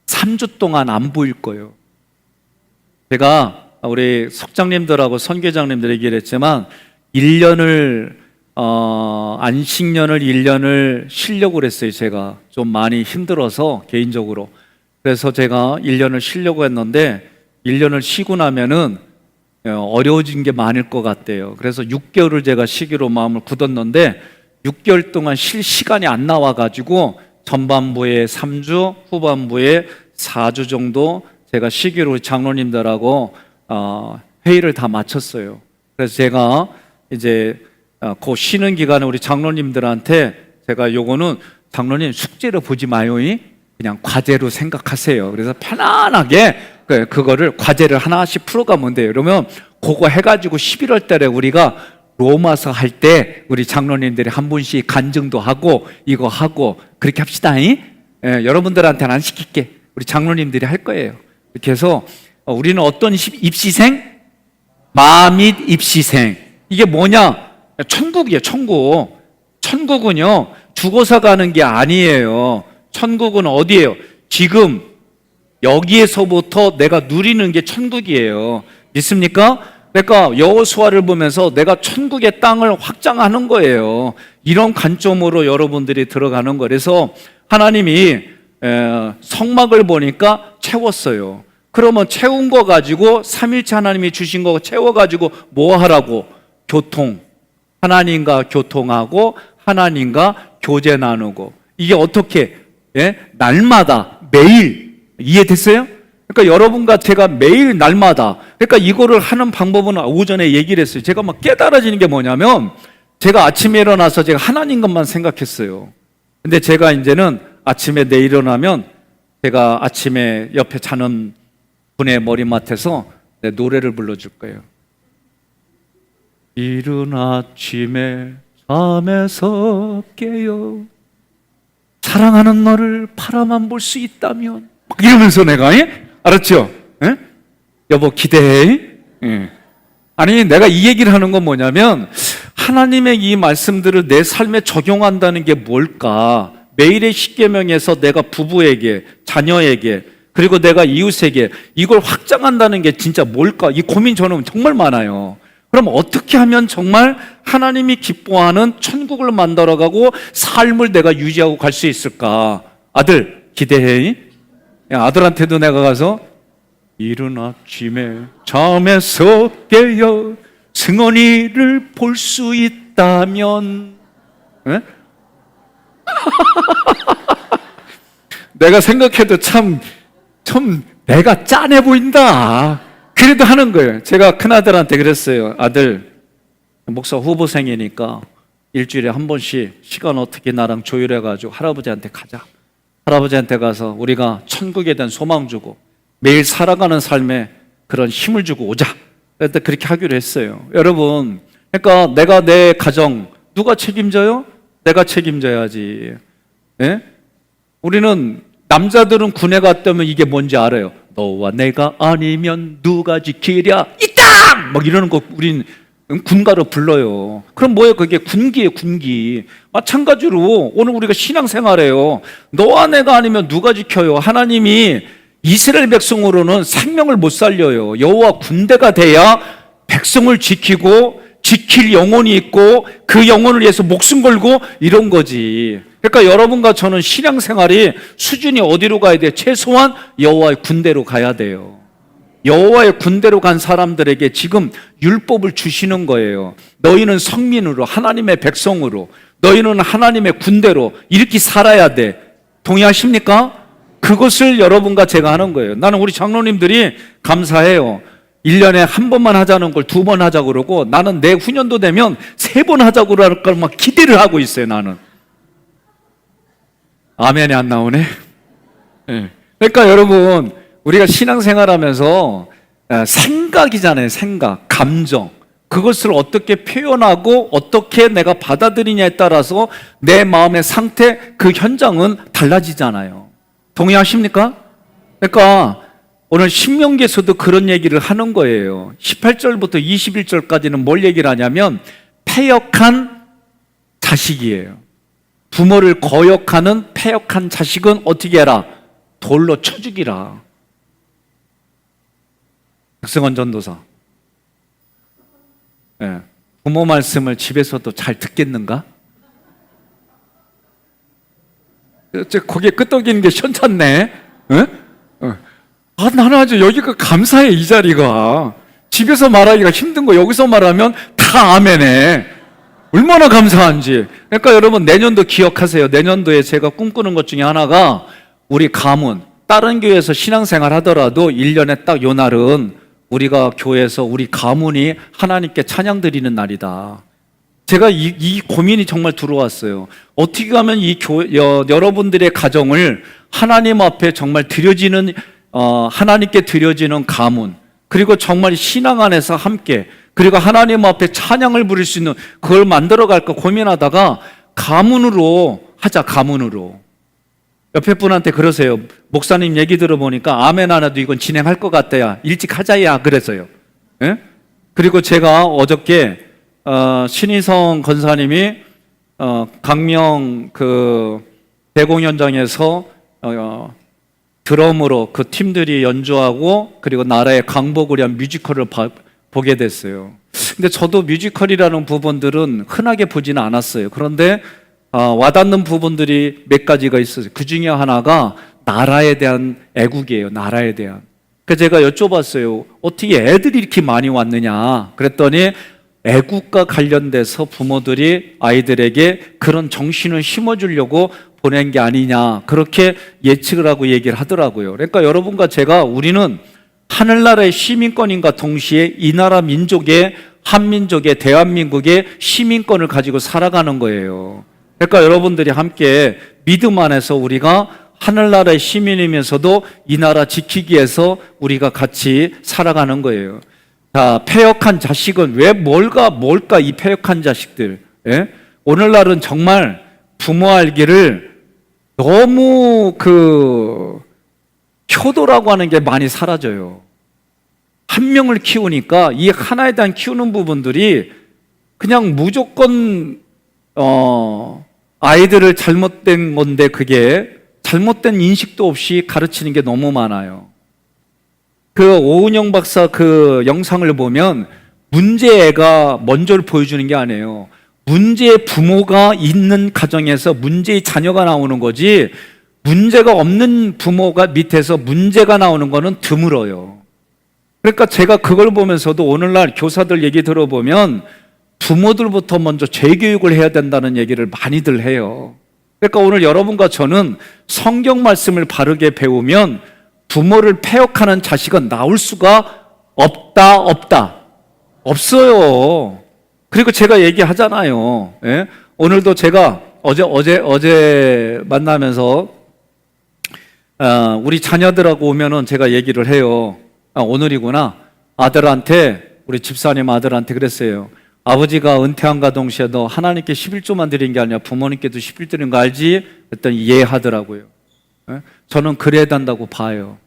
A: 3주 동안 안 보일 거예요. 제가 우리 석장님들하고 선교장님들 얘기를 했지만 1년을 안식년을 1년을 쉬려고 그랬어요. 제가 좀 많이 힘들어서 개인적으로. 그래서 제가 1년을 쉬려고 했는데 1년을 쉬고 나면은 어려워진 게 많을 것 같대요. 그래서 6개월을 제가 쉬기로 마음을 굳었는데 6개월 동안 쉴 시간이 안 나와가지고 전반부에 3주, 후반부에 4주 정도 제가 쉬기로 장로님들하고 회의를 다 마쳤어요. 그래서 제가 이제 그 쉬는 기간에 우리 장로님들한테 제가 요거는 장로님 숙제로 보지 마요. 그냥 과제로 생각하세요. 그래서 편안하게 그거를 과제를 하나씩 풀어가면 돼요. 그러면 그거 해가지고 11월 달에 우리가 로마서 할 때 우리 장로님들이 한 분씩 간증도 하고 이거 하고 그렇게 합시다. 여러분들한테는 안 시킬게. 우리 장로님들이 할 거예요. 이렇게 해서 우리는 어떤 입시생? 마밋 입시생. 이게 뭐냐? 천국이에요. 천국. 천국은요 죽어서 가는 게 아니에요. 천국은 어디예요? 지금 여기에서부터 내가 누리는 게 천국이에요. 믿습니까? 그러니까 여호수아를 보면서 내가 천국의 땅을 확장하는 거예요. 이런 관점으로 여러분들이 들어가는 거예요. 그래서 하나님이 성막을 보니까 채웠어요. 그러면 채운 거 가지고 삼일체 하나님이 주신 거 채워가지고 뭐 하라고? 교통. 하나님과 교통하고 하나님과 교제 나누고. 이게 어떻게? 날마다 매일. 이해됐어요? 그러니까 여러분과 제가 매일 날마다, 그러니까 이거를 하는 방법은 오전에 얘기를 했어요. 제가 막 깨달아지는 게 뭐냐면, 제가 아침에 일어나서 제가 하나님 것만 생각했어요. 근데 제가 이제는 아침에 내 일어나면 제가 아침에 옆에 자는 분의 머리맡에서 내 노래를 불러줄 거예요. 이른 아침에 잠에서 깨어 사랑하는 너를 바라만 볼 수 있다면, 막 이러면서 내가, 알았죠? 여보 기대해. 아니, 내가 이 얘기를 하는 건 뭐냐면, 하나님의 이 말씀들을 내 삶에 적용한다는 게 뭘까? 매일의 십계명에서 내가 부부에게, 자녀에게, 그리고 내가 이웃에게 이걸 확장한다는 게 진짜 뭘까? 이 고민 저는 정말 많아요. 그럼 어떻게 하면 정말 하나님이 기뻐하는 천국을 만들어가고 삶을 내가 유지하고 갈 수 있을까? 아들 기대해. 아들한테도 내가 가서 이른 아침에 잠에서 깨어 승원이를 볼 수 있다면, 내가 생각해도 참 내가 짠해 보인다. 그래도 하는 거예요. 제가 큰아들한테 그랬어요. 아들, 목사 후보생이니까 일주일에 한 번씩 시간 어떻게 나랑 조율해가지고 할아버지한테 가자. 할아버지한테 가서 우리가 천국에 대한 소망 주고 매일 살아가는 삶에 그런 힘을 주고 오자. 그때 그렇게 하기로 했어요. 여러분, 그러니까 내가 내 가정 누가 책임져요? 내가 책임져야지. 우리는 남자들은 군에 갔다면 이게 뭔지 알아요. 너와 내가 아니면 누가 지키랴 이 땅! 막 이러는 거 우린 군가로 불러요. 그럼 뭐예요? 그게 군기예요, 군기. 마찬가지로 오늘 우리가 신앙생활해요. 너와 내가 아니면 누가 지켜요? 하나님이 이스라엘 백성으로는 생명을 못 살려요. 여호와 군대가 돼야 백성을 지키고 지킬 영혼이 있고 그 영혼을 위해서 목숨 걸고 이런 거지. 그러니까 여러분과 저는 신앙생활이 수준이 어디로 가야 돼요? 최소한 여호와의 군대로 가야 돼요. 여호와의 군대로 간 사람들에게 지금 율법을 주시는 거예요. 너희는 성민으로, 하나님의 백성으로, 너희는 하나님의 군대로 이렇게 살아야 돼. 동의하십니까? 그것을 여러분과 제가 하는 거예요. 나는 우리 장로님들이 감사해요. 1년에 한 번만 하자는 걸 2번 하자고 그러고, 나는 내 후년도 되면 3번 하자고 그럴 걸 막 기대를 하고 있어요, 나는. 아멘이 안 나오네. 그러니까 여러분, 우리가 신앙생활 하면서 생각이잖아요, 생각, 감정. 그것을 어떻게 표현하고 어떻게 내가 받아들이냐에 따라서 내 마음의 상태, 그 현장은 달라지잖아요. 동의하십니까? 그러니까 오늘 신명기에서도 그런 얘기를 하는 거예요. 18절부터 21절까지는 뭘 얘기를 하냐면 패역한 자식이에요. 부모를 거역하는 패역한 자식은 어떻게 해라? 돌로 쳐 죽이라. 백승원 전도사. 부모 말씀을 집에서도 잘 듣겠는가? 거기에 끄떡이는 게 시원찮네. 나는 아주 여기가 감사해. 이 자리가 집에서 말하기가 힘든 거 여기서 말하면 다 아멘해. 얼마나 감사한지. 그러니까 여러분, 내년도 기억하세요. 내년도에 제가 꿈꾸는 것 중에 하나가 우리 가문, 다른 교회에서 신앙생활 하더라도 1년에 딱 요 날은 우리가 교회에서 우리 가문이 하나님께 찬양 드리는 날이다. 제가 이 고민이 정말 들어왔어요. 어떻게 하면 여러분들의 가정을 하나님 앞에 정말 드려지는, 하나님께 드려지는 가문, 그리고 정말 신앙 안에서 함께, 그리고 하나님 앞에 찬양을 부릴 수 있는 그걸 만들어 갈까 고민하다가 가문으로 하자, 가문으로. 옆에 분한테 그러세요. 목사님 얘기 들어보니까 아멘 안 해도 이건 진행할 것 같아야. 일찍 하자야. 그래서요. 그리고 제가 어저께 신희성 권사님이 강명 그 대공연장에서 드럼으로 그 팀들이 연주하고 그리고 나라의 강복을 위한 뮤지컬을 보게 됐어요. 근데 저도 뮤지컬이라는 부분들은 흔하게 보지는 않았어요. 그런데 와닿는 부분들이 몇 가지가 있어요. 그 중에 하나가 나라에 대한 애국이에요. 나라에 대한. 그래서 제가 여쭤봤어요. 어떻게 애들이 이렇게 많이 왔느냐? 그랬더니 애국과 관련돼서 부모들이 아이들에게 그런 정신을 심어주려고 보낸 게 아니냐, 그렇게 예측을 하고 얘기를 하더라고요. 그러니까 여러분과 제가, 우리는 하늘나라의 시민권인과 동시에 이 나라 민족의, 한민족의, 대한민국의 시민권을 가지고 살아가는 거예요. 그러니까 여러분들이 함께 믿음 안에서 우리가 하늘나라의 시민이면서도 이 나라 지키기 위해서 우리가 같이 살아가는 거예요. 자, 패역한 자식은 왜 뭘까 이 패역한 자식들. 예? 오늘날은 정말 부모 알기를 너무 효도라고 하는 게 많이 사라져요. 한 명을 키우니까 이 하나에 대한 키우는 부분들이 그냥 무조건 아이들을 잘못된 건데, 그게 잘못된 인식도 없이 가르치는 게 너무 많아요. 오은영 박사 영상을 보면 문제애가 먼저를 보여주는 게 아니에요. 문제의 부모가 있는 가정에서 문제의 자녀가 나오는 거지, 문제가 없는 부모가 밑에서 문제가 나오는 거는 드물어요. 그러니까 제가 그걸 보면서도 오늘날 교사들 얘기 들어보면 부모들부터 먼저 재교육을 해야 된다는 얘기를 많이들 해요. 그러니까 오늘 여러분과 저는 성경 말씀을 바르게 배우면 부모를 패역하는 자식은 나올 수가 없어요. 그리고 제가 얘기하잖아요. 예? 오늘도 제가 어제 만나면서 우리 자녀들하고 오면은 제가 얘기를 해요. 오늘이구나. 아들한테, 우리 집사님 아들한테 그랬어요. 아버지가 은퇴한과 동시에 너 하나님께 11조만 드린 게 아니라 부모님께도 11 드린 거 알지? 그랬더니 이해하더라고요. 저는 그래야 된다고 봐요.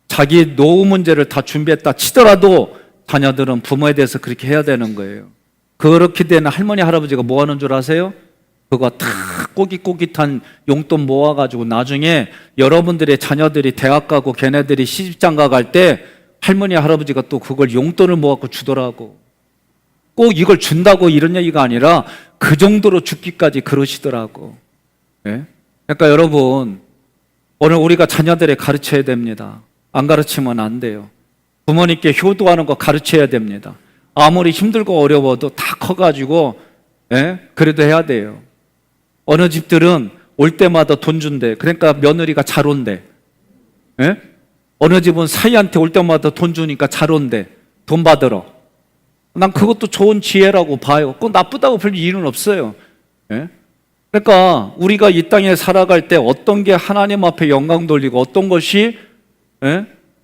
A: 자기 노후 문제를 다 준비했다 치더라도 자녀들은 부모에 대해서 그렇게 해야 되는 거예요. 그렇게 되는 할머니 할아버지가 뭐 하는 줄 아세요? 그거 다 꼬깃꼬깃한 용돈 모아가지고 나중에 여러분들의 자녀들이 대학 가고 걔네들이 시집장가 갈 때 할머니 할아버지가 또 그걸 용돈을 모아갖고 주더라고. 꼭 이걸 준다고 이런 얘기가 아니라 그 정도로 죽기까지 그러시더라고. 예? 그러니까 여러분, 오늘 우리가 자녀들에 가르쳐야 됩니다. 안 가르치면 안 돼요. 부모님께 효도하는 거 가르쳐야 됩니다. 아무리 힘들고 어려워도 다 커가지고 그래도 해야 돼요. 어느 집들은 올 때마다 돈 준대. 그러니까 며느리가 잘 온대. 어느 집은 사위한테 올 때마다 돈 주니까 잘 온대. 돈 받으러. 난 그것도 좋은 지혜라고 봐요. 그건 나쁘다고 볼 이유는 없어요. 그러니까 우리가 이 땅에 살아갈 때 어떤 게 하나님 앞에 영광 돌리고 어떤 것이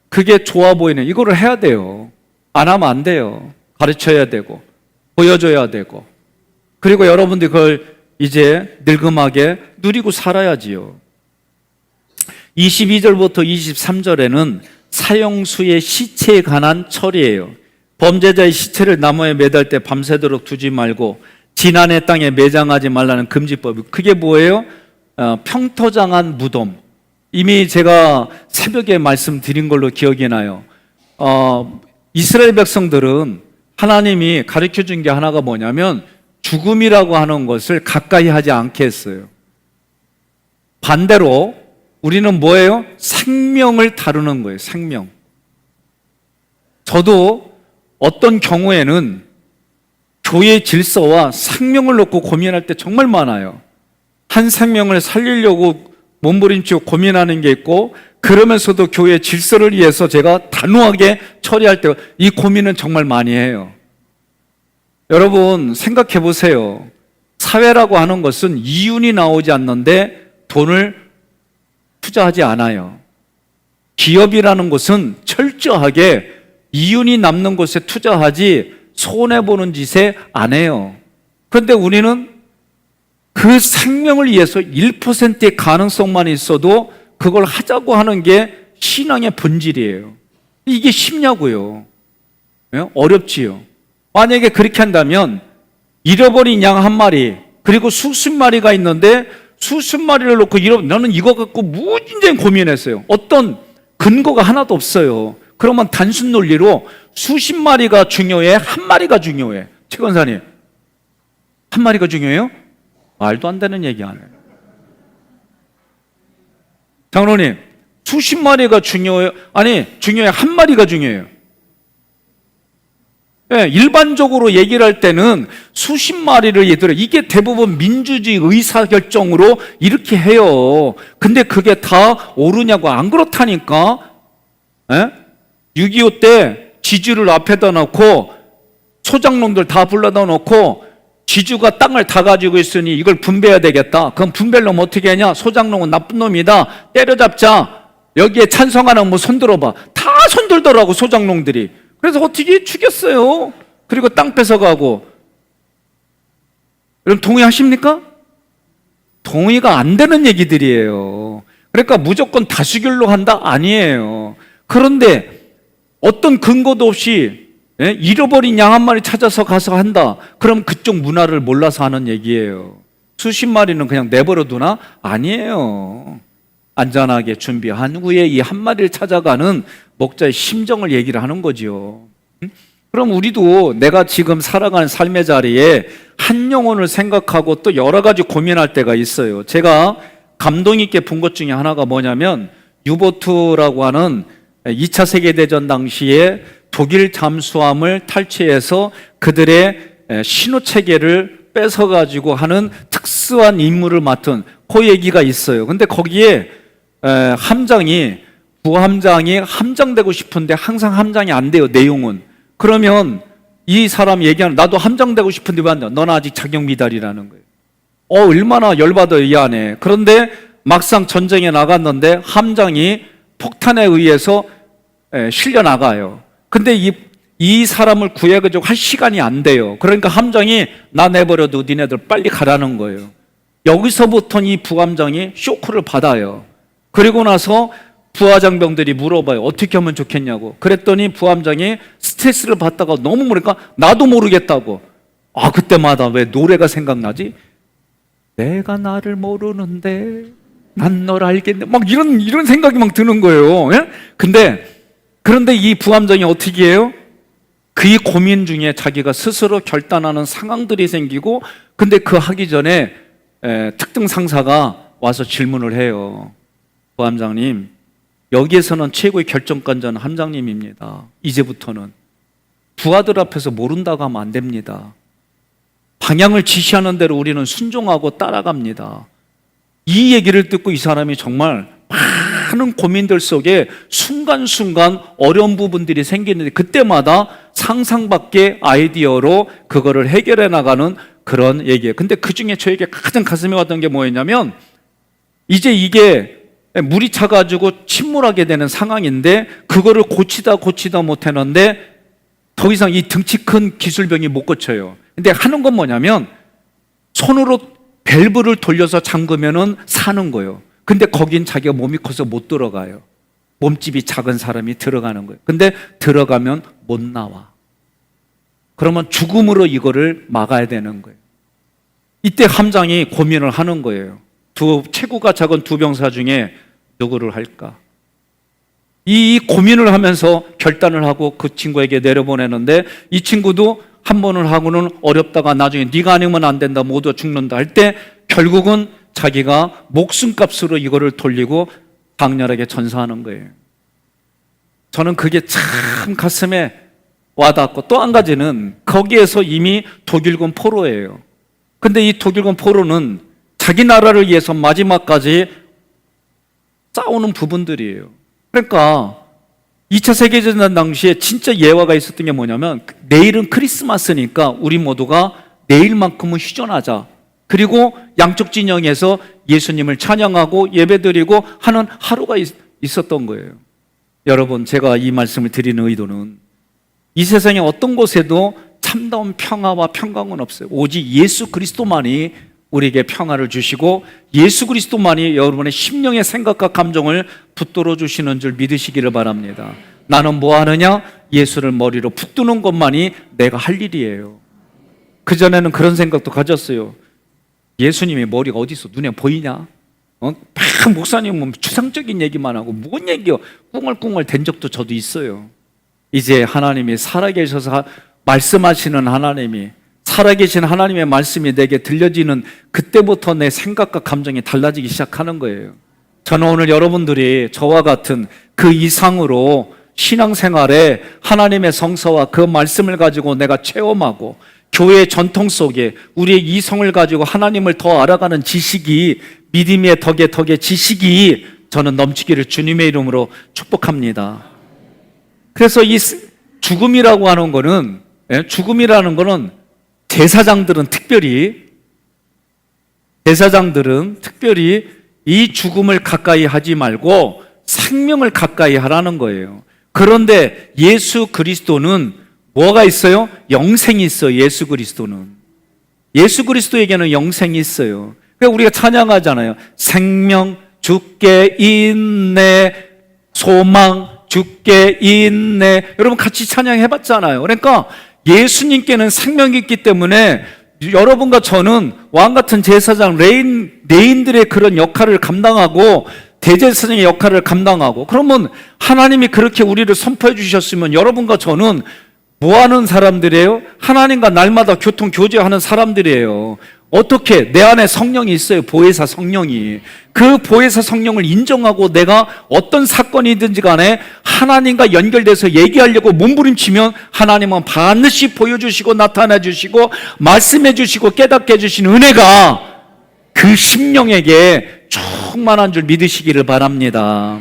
A: 그게 좋아 보이는, 이거를 해야 돼요. 안 하면 안 돼요. 가르쳐야 되고 보여줘야 되고, 그리고 여러분들이 그걸 이제 늙음하게 누리고 살아야지요. 22절부터 23절에는 사형수의 시체에 관한 처리예요. 범죄자의 시체를 나무에 매달 때 밤새도록 두지 말고 지난해 땅에 매장하지 말라는 금지법. 그게 뭐예요? 평토장한 무덤. 이미 제가 새벽에 말씀드린 걸로 기억이 나요. 이스라엘 백성들은 하나님이 가르쳐 준 게 하나가 뭐냐면 죽음이라고 하는 것을 가까이 하지 않게 했어요. 반대로 우리는 뭐예요? 생명을 다루는 거예요. 생명. 저도 어떤 경우에는 교회 질서와 생명을 놓고 고민할 때 정말 많아요. 한 생명을 살리려고 몸부림치고 고민하는 게 있고, 그러면서도 교회 질서를 위해서 제가 단호하게 처리할 때 이 고민은 정말 많이 해요. 여러분 생각해 보세요. 사회라고 하는 것은 이윤이 나오지 않는데 돈을 투자하지 않아요. 기업이라는 것은 철저하게 이윤이 남는 곳에 투자하지 손해보는 짓에 안 해요. 그런데 우리는 그 생명을 위해서 1%의 가능성만 있어도 그걸 하자고 하는 게 신앙의 본질이에요. 이게 쉽냐고요. 어렵지요. 만약에 그렇게 한다면 잃어버린 양 한 마리, 그리고 수십 마리가 있는데 수십 마리를 놓고 나는 이거 갖고 무진장 고민했어요. 어떤 근거가 하나도 없어요. 그러면 단순 논리로 수십 마리가 중요해? 한 마리가 중요해? 최 권사님, 한 마리가 중요해요? 말도 안 되는 얘기 안 해요. 장로님, 수십 마리가 중요해요? 아니, 중요해? 한 마리가 중요해요? 예, 일반적으로 얘기를 할 때는 수십 마리를 얘들아, 이게 대부분 민주주의 의사결정으로 이렇게 해요. 근데 그게 다 옳으냐고. 안 그렇다니까. 예? 6.25 때 지주를 앞에다 놓고 소장농들 다 불러다 놓고 지주가 땅을 다 가지고 있으니 이걸 분배해야 되겠다. 그럼 분배를 하면 어떻게 하냐? 소장농은 나쁜 놈이다. 때려잡자. 여기에 찬성하는 뭐 손들어봐. 다 손들더라고, 소장농들이. 그래서 어떻게 죽였어요. 그리고 땅 뺏어가고. 여러분 동의하십니까? 동의가 안 되는 얘기들이에요. 그러니까 무조건 다수결로 한다? 아니에요. 그런데 어떤 근거도 없이 잃어버린 양 한 마리 찾아서 가서 한다. 그럼 그쪽 문화를 몰라서 하는 얘기예요. 수십 마리는 그냥 내버려 두나? 아니에요. 안전하게 준비한 후에 이 한 마리를 찾아가는 목자의 심정을 얘기를 하는 거지요. 그럼 우리도 내가 지금 살아가는 삶의 자리에 한 영혼을 생각하고 또 여러 가지 고민할 때가 있어요. 제가 감동 있게 본 것 중에 하나가 뭐냐면 유보트라고 하는 2차 세계대전 당시에 독일 잠수함을 탈취해서 그들의 신호체계를 뺏어가지고 하는 특수한 임무를 맡은 그 얘기가 있어요. 근데 거기에 함장이, 부함장이 함장되고 싶은데 항상 함장이 안 돼요, 내용은. 그러면 이 사람 얘기하는, 나도 함장되고 싶은데 왜 안 돼? 너는 아직 자격 미달이라는 거예요. 얼마나 열받아요, 이 안에. 그런데 막상 전쟁에 나갔는데 함장이 폭탄에 의해서 실려 나가요. 근데 이 사람을 구해가지고 할 시간이 안 돼요. 그러니까 함장이 나 내버려도 니네들 빨리 가라는 거예요. 여기서부터는 이 부함장이 쇼크를 받아요. 그리고 나서 부하장병들이 물어봐요. 어떻게 하면 좋겠냐고. 그랬더니 부함장이 스트레스를 받다가 너무 모르니까 나도 모르겠다고. 그때마다 왜 노래가 생각나지? 내가 나를 모르는데 난 널 알겠네. 막 이런 생각이 막 드는 거예요. 예? 그런데 이 부함장이 어떻게 해요? 그의 고민 중에 자기가 스스로 결단하는 상황들이 생기고, 근데 그 하기 전에 특등 상사가 와서 질문을 해요. 부함장님, 여기에서는 최고의 결정권자는 함장님입니다. 이제부터는 부하들 앞에서 모른다고 하면 안 됩니다. 방향을 지시하는 대로 우리는 순종하고 따라갑니다. 이 얘기를 듣고 이 사람이 정말 많은 고민들 속에 순간순간 어려운 부분들이 생기는데 그때마다 상상 밖의 아이디어로 그거를 해결해 나가는 그런 얘기예요. 근데 그 중에 저에게 가장 가슴에 왔던 게 뭐였냐면, 이제 이게 물이 차가지고 침몰하게 되는 상황인데 그거를 고치다 못했는데 더 이상 이 등치 큰 기술병이 못 고쳐요. 근데 하는 건 뭐냐면 손으로 밸브를 돌려서 잠그면은 사는 거예요. 근데 거긴 자기가 몸이 커서 못 들어가요. 몸집이 작은 사람이 들어가는 거예요. 근데 들어가면 못 나와. 그러면 죽음으로 이거를 막아야 되는 거예요. 이때 함장이 고민을 하는 거예요. 체구가 작은 두 병사 중에 누구를 할까? 이 고민을 하면서 결단을 하고 그 친구에게 내려보내는데, 이 친구도 한 번을 하고는 어렵다가 나중에 네가 아니면 안 된다, 모두 죽는다 할 때 결국은 자기가 목숨값으로 이거를 돌리고 강렬하게 전사하는 거예요. 저는 그게 참 가슴에 와닿았고, 또 한 가지는 거기에서 이미 독일군 포로예요. 근데 이 독일군 포로는 자기 나라를 위해서 마지막까지 싸우는 부분들이에요. 그러니까 2차 세계대전 당시에 진짜 예화가 있었던 게 뭐냐면, 내일은 크리스마스니까 우리 모두가 내일만큼은 휴전하자. 그리고 양쪽 진영에서 예수님을 찬양하고 예배드리고 하는 하루가 있었던 거예요. 여러분, 제가 이 말씀을 드리는 의도는 이 세상에 어떤 곳에도 참다운 평화와 평강은 없어요. 오직 예수 그리스도만이 우리에게 평화를 주시고 예수 그리스도만이 여러분의 심령의 생각과 감정을 붙들어 주시는 줄 믿으시기를 바랍니다. 나는 뭐 하느냐? 예수를 머리로 붙드는 것만이 내가 할 일이에요. 그전에는 그런 생각도 가졌어요. 예수님의 머리가 어디 있어? 눈에 보이냐? 목사님은 추상적인 얘기만 하고 뭔 얘기요? 꿍얼꿍얼 된 적도 저도 있어요. 이제 하나님이 살아계셔서 말씀하시는 하나님이, 살아계신 하나님의 말씀이 내게 들려지는 그때부터 내 생각과 감정이 달라지기 시작하는 거예요. 저는 오늘 여러분들이 저와 같은 그 이상으로 신앙생활에 하나님의 성서와 그 말씀을 가지고 내가 체험하고 교회의 전통 속에 우리의 이성을 가지고 하나님을 더 알아가는 지식이, 믿음의 덕의 지식이 저는 넘치기를 주님의 이름으로 축복합니다. 그래서 이 죽음이라고 하는 거는, 죽음이라는 거는 제사장들은 특별히 이 죽음을 가까이 하지 말고 생명을 가까이 하라는 거예요. 그런데 예수 그리스도는 뭐가 있어요? 영생이 있어요. 예수 그리스도에게는 영생이 있어요. 그러니까 우리가 찬양하잖아요. 생명 주께 있네, 소망 주께 있네. 여러분 같이 찬양해봤잖아요. 그러니까 예수님께는 생명이 있기 때문에 여러분과 저는 왕같은 제사장, 레인들의 그런 역할을 감당하고 대제사장의 역할을 감당하고, 그러면 하나님이 그렇게 우리를 선포해 주셨으면 여러분과 저는 뭐 하는 사람들이에요? 하나님과 날마다 교통 교제하는 사람들이에요. 어떻게? 내 안에 성령이 있어요. 보혜사 성령이. 그 보혜사 성령을 인정하고 내가 어떤 사건이든지 간에 하나님과 연결돼서 얘기하려고 몸부림치면 하나님은 반드시 보여주시고 나타내 주시고 말씀해 주시고 깨닫게 해주신 은혜가 그 심령에게 충만한 줄 믿으시기를 바랍니다.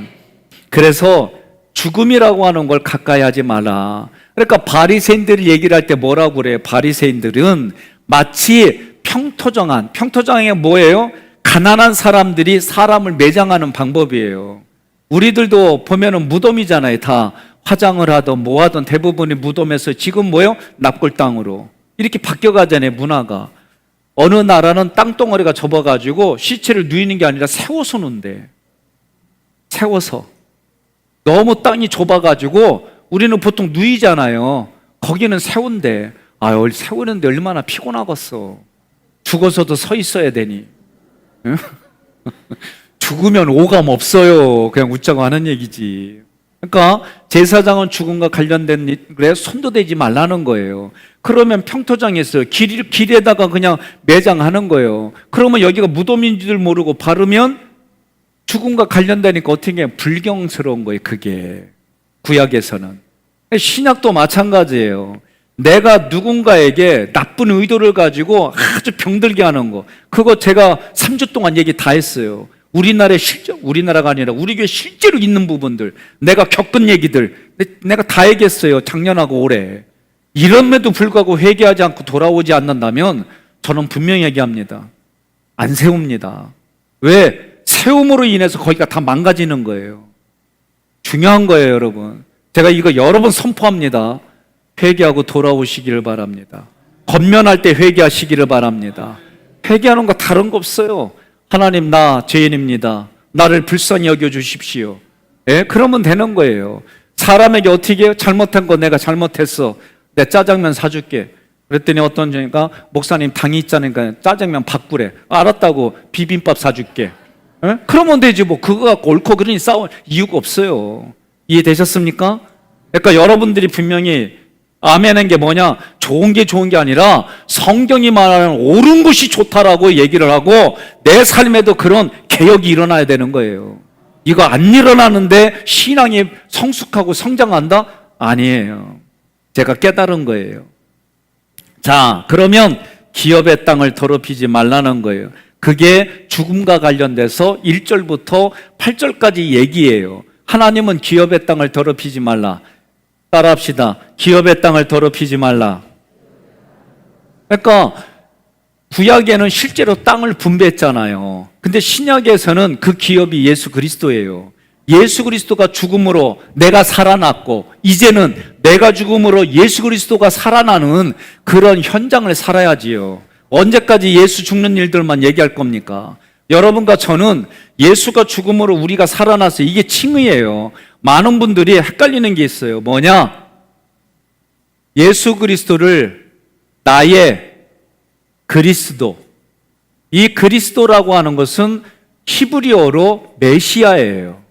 A: 그래서 죽음이라고 하는 걸 가까이 하지 마라. 그러니까 바리새인들이 얘기를 할 때 뭐라고 그래요? 바리새인들은 마치 평토정이 뭐예요? 가난한 사람들이 사람을 매장하는 방법이에요. 우리들도 보면은 무덤이잖아요. 다 화장을 하던 뭐 하던 대부분이 무덤에서 지금 뭐예요? 납골 땅으로 이렇게 바뀌어가잖아요. 문화가. 어느 나라는 땅덩어리가 접어가지고 시체를 누이는 게 아니라 세워서 놓는데, 세워서. 너무 땅이 좁아가지고 우리는 보통 누이잖아요. 거기는 세운대. 세우는데 얼마나 피곤하겠어. 죽어서도 서 있어야 되니. 죽으면 오감 없어요. 그냥 웃자고 하는 얘기지. 그러니까 제사장은 죽음과 관련된 일에 손도 대지 말라는 거예요. 그러면 평토장에서 길에다가 그냥 매장하는 거예요. 그러면 여기가 무덤인지를 모르고 바르면 죽음과 관련되니까 어떻게 불경스러운 거예요. 그게 구약에서는. 신약도 마찬가지예요. 내가 누군가에게 나쁜 의도를 가지고 아주 병들게 하는 거, 그거 제가 3주 동안 얘기 다 했어요. 우리나라가 아니라 우리 교회 실제로 있는 부분들, 내가 겪은 얘기들 내가 다 얘기했어요. 작년하고 올해. 이럼에도 불구하고 회개하지 않고 돌아오지 않는다면 저는 분명히 얘기합니다. 안 세웁니다. 왜? 세움으로 인해서 거기가 다 망가지는 거예요. 중요한 거예요, 여러분. 제가 이거 여러 번 선포합니다. 회개하고 돌아오시기를 바랍니다. 권면할 때 회개하시기를 바랍니다. 회개하는 거 다른 거 없어요. 하나님, 나 죄인입니다. 나를 불쌍히 여겨주십시오. 그러면 되는 거예요. 사람에게 어떻게 해요? 잘못한 거 내가 잘못했어. 내 짜장면 사줄게. 그랬더니 어떤 분이니까 목사님 당이 있자니까 짜장면 바꾸래. 알았다고 비빔밥 사줄게. 그러면 되지 뭐. 그거 갖고 옳고 그르니 싸울 이유가 없어요. 이해되셨습니까? 그러니까 여러분들이 분명히 아멘한 게 뭐냐? 좋은 게 아니라 성경이 말하는 옳은 것이 좋다라고 얘기를 하고 내 삶에도 그런 개혁이 일어나야 되는 거예요. 이거 안 일어나는데 신앙이 성숙하고 성장한다? 아니에요. 제가 깨달은 거예요. 자, 그러면 기업의 땅을 더럽히지 말라는 거예요. 그게 죽음과 관련돼서 1절부터 8절까지 얘기예요. 하나님은 기업의 땅을 더럽히지 말라. 따라합시다. 기업의 땅을 더럽히지 말라. 그러니까 구약에는 실제로 땅을 분배했잖아요. 근데 신약에서는 그 기업이 예수 그리스도예요. 예수 그리스도가 죽음으로 내가 살아났고 이제는 내가 죽음으로 예수 그리스도가 살아나는 그런 현장을 살아야지요. 언제까지 예수 죽는 일들만 얘기할 겁니까? 여러분과 저는 예수가 죽음으로 우리가 살아나서 이게 칭의예요. 많은 분들이 헷갈리는 게 있어요. 뭐냐? 예수 그리스도를 나의 그리스도, 이 그리스도라고 하는 것은 히브리어로 메시아예요.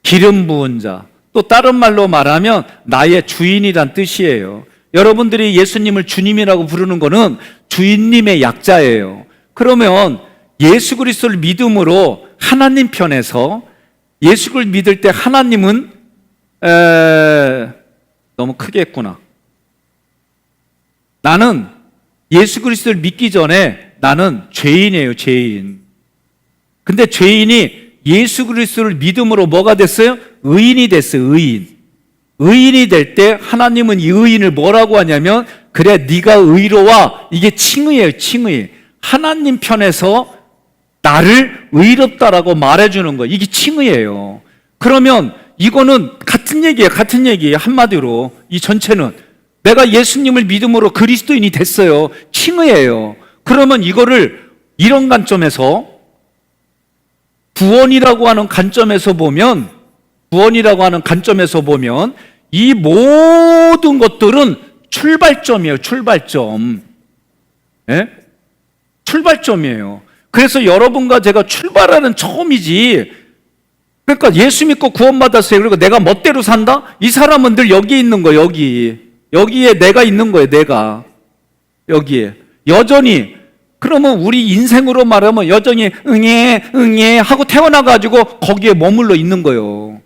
A: 기름 부은 자, 또 다른 말로 말하면 나의 주인이란 뜻이에요. 여러분들이 예수님을 주님이라고 부르는 것은 주인님의 약자예요. 그러면 예수 그리스도를 믿음으로 하나님 편에서 예수를 믿을 때 하나님은 너무 크게 했구나. 나는 예수 그리스도를 믿기 전에 나는 죄인이에요, 죄인. 근데 죄인이 예수 그리스도를 믿음으로 뭐가 됐어요? 의인이 됐어요, 의인. 의인이 될 때 하나님은 이 의인을 뭐라고 하냐면, 그래 네가 의로와, 이게 칭의예요, 칭의. 하나님 편에서 나를 의롭다라고 말해주는 거예요. 이게 칭의예요. 그러면 이거는 같은 얘기예요, 같은 얘기예요. 한마디로 이 전체는 내가 예수님을 믿음으로 그리스도인이 됐어요. 칭의예요. 그러면 이거를 이런 관점에서, 구원이라고 하는 관점에서 보면, 이 모든 것들은 출발점이에요, 출발점. 예? 출발점이에요. 그래서 여러분과 제가 출발하는 처음이지. 그러니까 예수 믿고 구원받았어요. 그리고 내가 멋대로 산다? 이 사람은 늘 여기 있는 거예요, 여기에 내가 있는 거예요, 내가. 여기에. 여전히. 그러면 우리 인생으로 말하면 여전히 응애 하고 태어나가지고 거기에 머물러 있는 거예요.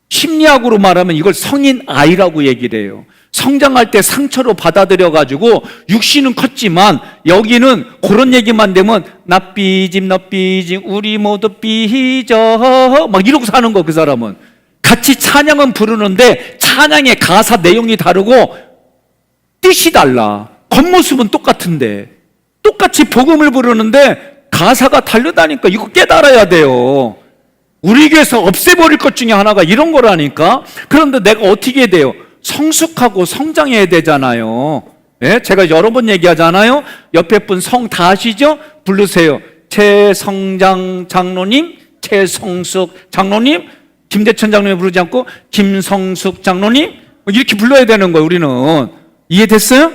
A: 심리학으로 말하면 이걸 성인 아이라고 얘기를 해요. 성장할 때 상처로 받아들여가지고 육신은 컸지만 여기는 그런 얘기만 되면 나 삐짐 너 삐짐 우리 모두 삐져 막 이러고 사는 거. 그 사람은 같이 찬양은 부르는데 찬양의 가사 내용이 다르고 뜻이 달라. 겉모습은 똑같은데 똑같이 복음을 부르는데 가사가 다르다니까. 이거 깨달아야 돼요. 우리 교회에서 없애버릴 것 중에 하나가 이런 거라니까. 그런데 내가 어떻게 해야 돼요? 성숙하고 성장해야 되잖아요. 예? 제가 여러 번 얘기하잖아요. 옆에 분 성 다 아시죠? 부르세요. 최성장 장로님, 최성숙 장로님, 김대천 장로님 부르지 않고 김성숙 장로님 이렇게 불러야 되는 거예요. 우리는. 이해됐어요?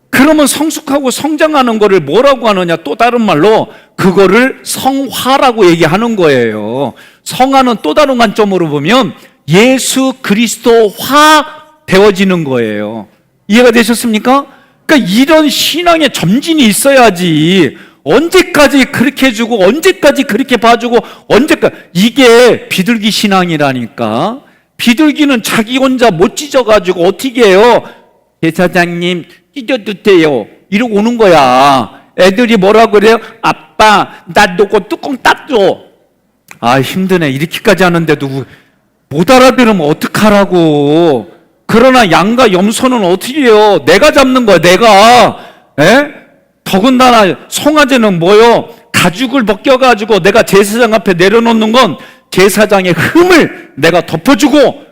A: 그러면 성숙하고 성장하는 거를 뭐라고 하느냐? 또 다른 말로 그거를 성화라고 얘기하는 거예요. 성화는 또 다른 관점으로 보면 예수 그리스도화 되어지는 거예요. 이해가 되셨습니까? 그러니까 이런 신앙의 점진이 있어야지. 언제까지 그렇게 해주고 언제까지 그렇게 봐주고 언제까지. 이게 비둘기 신앙이라니까. 비둘기는 자기 혼자 못 찢어가지고 어떻게 해요? 대사장님 찢어도 돼요 이러고 오는 거야. 애들이 뭐라 그래요? 아빠 나 너거 뚜껑 땄죠. 아 힘드네. 이렇게까지 하는데도 못 알아들으면 어떡하라고. 그러나 양과 염소는 어떻게 해요? 내가 잡는 거야, 내가. 에? 더군다나 송아지는 뭐요? 가죽을 벗겨가지고 내가 제사장 앞에 내려놓는 건 제사장의 흠을 내가 덮어주고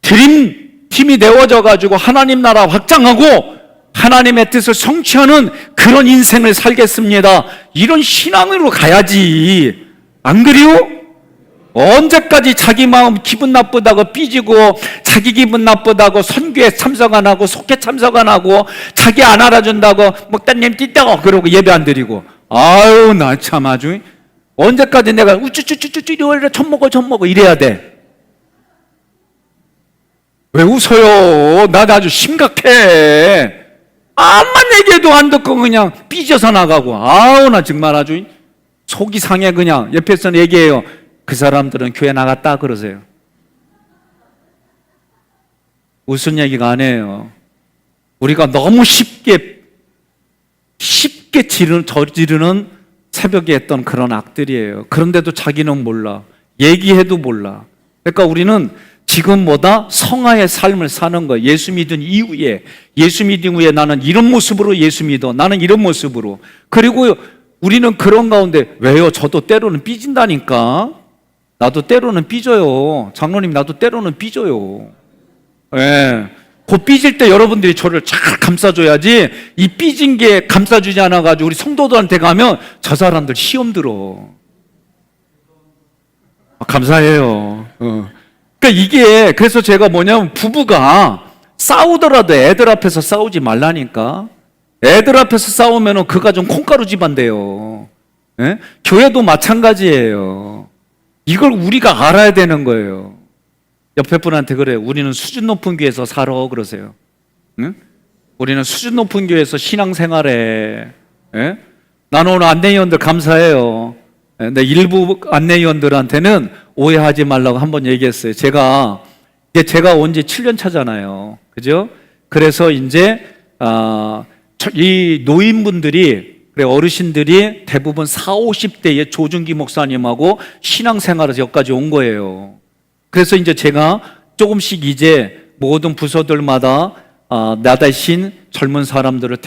A: 드림팀이 내어져가지고 하나님 나라 확장하고 하나님의 뜻을 성취하는 그런 인생을 살겠습니다. 이런 신앙으로 가야지. 안 그래요? 언제까지 자기 마음 기분 나쁘다고 삐지고 자기 기분 나쁘다고 선교에 참석 안 하고 속회 참석 안 하고 자기 안 알아준다고 목사님 띠다고 그러고 예배 안 드리고. 아유 나 참 아주 언제까지 내가 우쭈쭈쭈쭈 이래 젖 먹어 이래야 돼. 왜 웃어요? 나 아주 심각해. 암만 얘기해도 안 듣고 그냥 삐져서 나가고. 아우 나 정말 아주 속이 상해. 그냥 옆에서 얘기해요. 그 사람들은 교회 나갔다 그러세요. 무슨 얘기가 아니에요. 우리가 너무 쉽게 저지르는 새벽에 했던 그런 악들이에요. 그런데도 자기는 몰라. 얘기해도 몰라. 그러니까 우리는 지금보다 성화의 삶을 사는 거예요. 예수 믿은 이후에. 예수 믿은 후에 나는 이런 모습으로 예수 믿어. 나는 이런 모습으로. 그리고 우리는 그런 가운데 왜요? 저도 때로는 삐진다니까. 나도 때로는 삐져요. 장로님 나도 때로는 삐져요. 예. 그 삐질 때 여러분들이 저를 잘 감싸줘야지. 이 삐진 게 감싸주지 않아가지고 우리 성도들한테 가면 저 사람들 시험 들어. 감사해요. 그러니까 이게 그래서 제가 뭐냐면 부부가 싸우더라도 애들 앞에서 싸우지 말라니까. 애들 앞에서 싸우면은 그 가정 콩가루 집안 돼요. 예? 교회도 마찬가지예요. 이걸 우리가 알아야 되는 거예요. 옆에 분한테 그래요. 우리는 수준 높은 교회에서 살아 그러세요. 응? 우리는 수준 높은 교회에서 신앙생활해. 예? 나는 오늘 안내위원들 감사해요. 근데 일부 안내위원들한테는 오해하지 말라고 한번 얘기했어요. 제가 이제 제가 온 지 7년 차잖아요. 그죠? 그래서 이제 이 노인분들이, 그래 어르신들이 대부분 40, 50대의 조중기 목사님하고 신앙생활에서 여기까지 온 거예요. 그래서 이제 제가 조금씩 이제 모든 부서들마다 나 대신 젊은 사람들을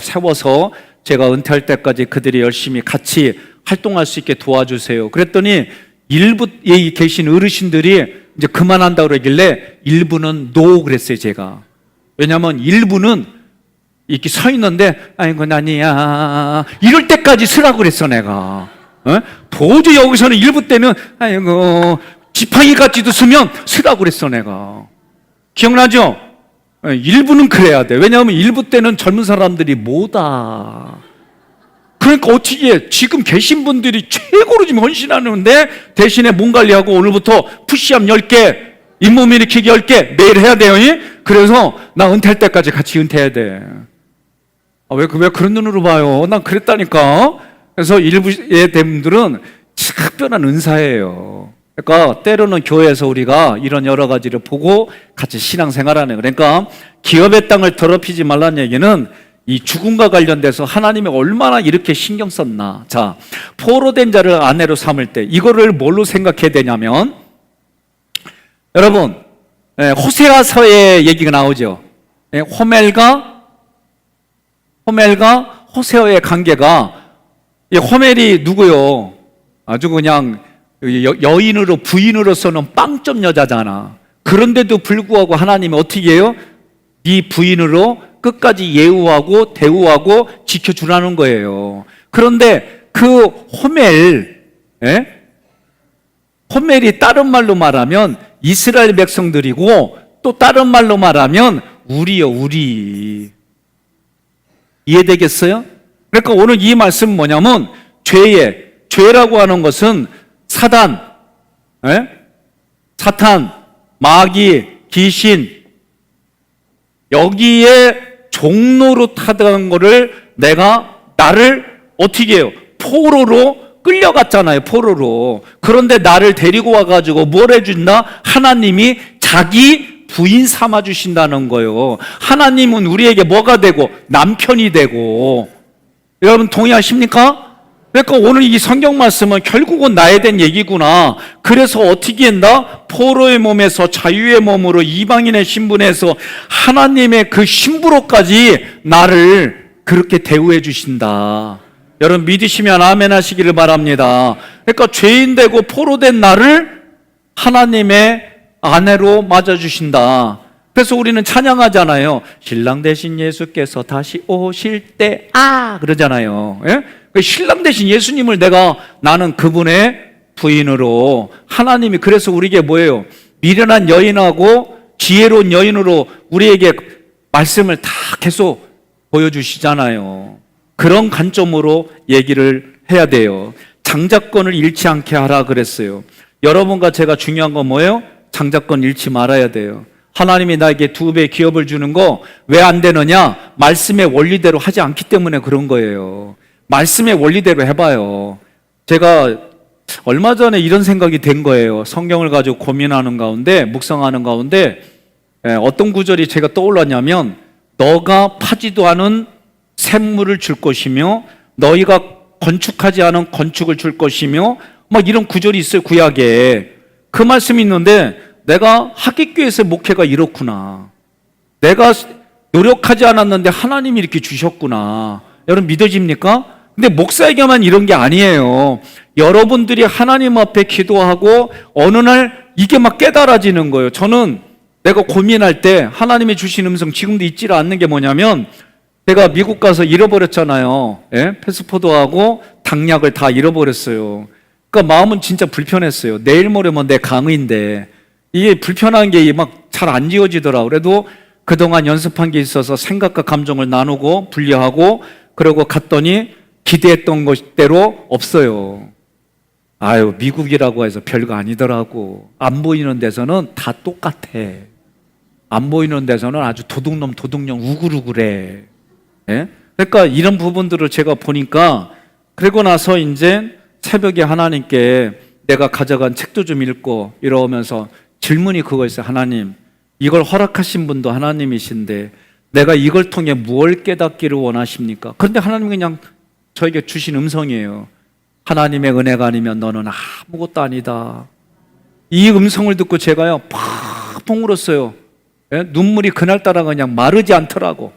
A: 세워서 제가 은퇴할 때까지 그들이 열심히 같이 활동할 수 있게 도와주세요. 그랬더니 일부에 계신 어르신들이 이제 그만한다고 그러길래 일부는 노 그랬어요, 제가. 왜냐하면 일부는 이렇게 서 있는데 아이고 나니야 이럴 때까지 서라고 그랬어, 내가. 도저히 여기서는 일부 때는 아이고 지팡이 같지도 쓰면 서라고 그랬어, 내가. 기억나죠? 일부는 그래야 돼. 왜냐하면 일부 때는 젊은 사람들이 못 와. 그러니까 어떻게 해? 지금 계신 분들이 최고로 지금 헌신하는데 대신에 몸 관리하고 오늘부터 푸시업 10개, 잇몸 일으키기 10개 매일 해야 돼요. 그래서 나 은퇴할 때까지 같이 은퇴해야 돼. 왜 그런 눈으로 봐요? 난 그랬다니까. 그래서 일부의 분들은 특별한 은사예요. 그러니까 때로는 교회에서 우리가 이런 여러 가지를 보고 같이 신앙생활하는, 그러니까 기업의 땅을 더럽히지 말라는 얘기는 이 죽음과 관련돼서 하나님이 얼마나 이렇게 신경 썼나. 자, 포로된 자를 아내로 삼을 때 이거를 뭘로 생각해야 되냐면, 여러분 호세아서의 얘기가 나오죠. 호멜과 호세아의 관계가, 호멜이 누구요? 아주 그냥 여인으로, 부인으로서는 빵점 여자잖아. 그런데도 불구하고 하나님이 어떻게 해요? 네 부인으로 끝까지 예우하고 대우하고 지켜주라는 거예요. 그런데 그 호멜이 다른 말로 말하면 이스라엘 백성들이고, 또 다른 말로 말하면 우리요, 우리. 이해되겠어요? 그러니까 오늘 이 말씀은 뭐냐면, 죄라고 하는 것은 사탄, 마귀, 귀신, 여기에 종로로 타던 거를 나를 어떻게 해요? 포로로 끌려갔잖아요, 포로로. 그런데 나를 데리고 와가지고 뭘 해준다? 하나님이 자기 부인 삼아주신다는 거예요. 하나님은 우리에게 뭐가 되고? 남편이 되고. 여러분 동의하십니까? 그러니까 오늘 이 성경 말씀은 결국은 나에 대한 얘기구나. 그래서 어떻게 한다? 포로의 몸에서 자유의 몸으로 이방인의 신분에서 하나님의 그 신부로까지 나를 그렇게 대우해 주신다. 여러분 믿으시면 아멘 하시기를 바랍니다. 그러니까 죄인 되고 포로된 나를 하나님의 아내로 맞아주신다. 그래서 우리는 찬양하잖아요. 신랑 대신 예수께서 다시 오실 때 그러잖아요. 신랑 대신 예수님을 나는 그분의 부인으로, 하나님이 그래서 우리에게 뭐예요? 미련한 여인하고 지혜로운 여인으로 우리에게 말씀을 다 계속 보여주시잖아요. 그런 관점으로 얘기를 해야 돼요. 장자권을 잃지 않게 하라 그랬어요. 여러분과 제가 중요한 건 뭐예요? 장자권 잃지 말아야 돼요. 하나님이 나에게 2배 기업을 주는 거 왜 안 되느냐? 말씀의 원리대로 하지 않기 때문에 그런 거예요. 말씀의 원리대로 해봐요. 제가 얼마 전에 이런 생각이 된 거예요. 성경을 가지고 고민하는 가운데, 묵상하는 가운데 어떤 구절이 제가 떠올랐냐면, 너가 파지도 않은 샘물을 줄 것이며 너희가 건축하지 않은 건축을 줄 것이며, 막 이런 구절이 있어요, 구약에. 그 말씀이 있는데, 내가 하객교회에서 목회가 이렇구나. 내가 노력하지 않았는데 하나님이 이렇게 주셨구나. 여러분 믿어집니까? 근데 목사에게만 이런 게 아니에요. 여러분들이 하나님 앞에 기도하고 어느 날 이게 막 깨달아지는 거예요. 저는 내가 고민할 때 하나님이 주신 음성 지금도 잊지 않는 게 뭐냐면, 제가 미국 가서 잃어버렸잖아요. 패스포드하고 당약을 다 잃어버렸어요. 그러니까 마음은 진짜 불편했어요. 내일 모레면 내 강의인데 이게 불편한 게 막 잘 안 지워지더라고요. 그래도 그동안 연습한 게 있어서 생각과 감정을 나누고 분리하고, 그러고 갔더니 기대했던 것대로 없어요. 미국이라고 해서 별거 아니더라고. 안 보이는 데서는 다 똑같아. 안 보이는 데서는 아주 도둑놈 우글우글해. 그러니까 이런 부분들을 제가 보니까, 그러고 나서 이제 새벽에 하나님께 내가 가져간 책도 좀 읽고 이러면서 질문이 그거였어요. 하나님, 이걸 허락하신 분도 하나님이신데 내가 이걸 통해 무엇을 깨닫기를 원하십니까? 그런데 하나님이 그냥 저에게 주신 음성이에요. 하나님의 은혜가 아니면 너는 아무것도 아니다. 이 음성을 듣고 제가요 팍 울었어요. 예? 눈물이 그날따라 그냥 마르지 않더라고.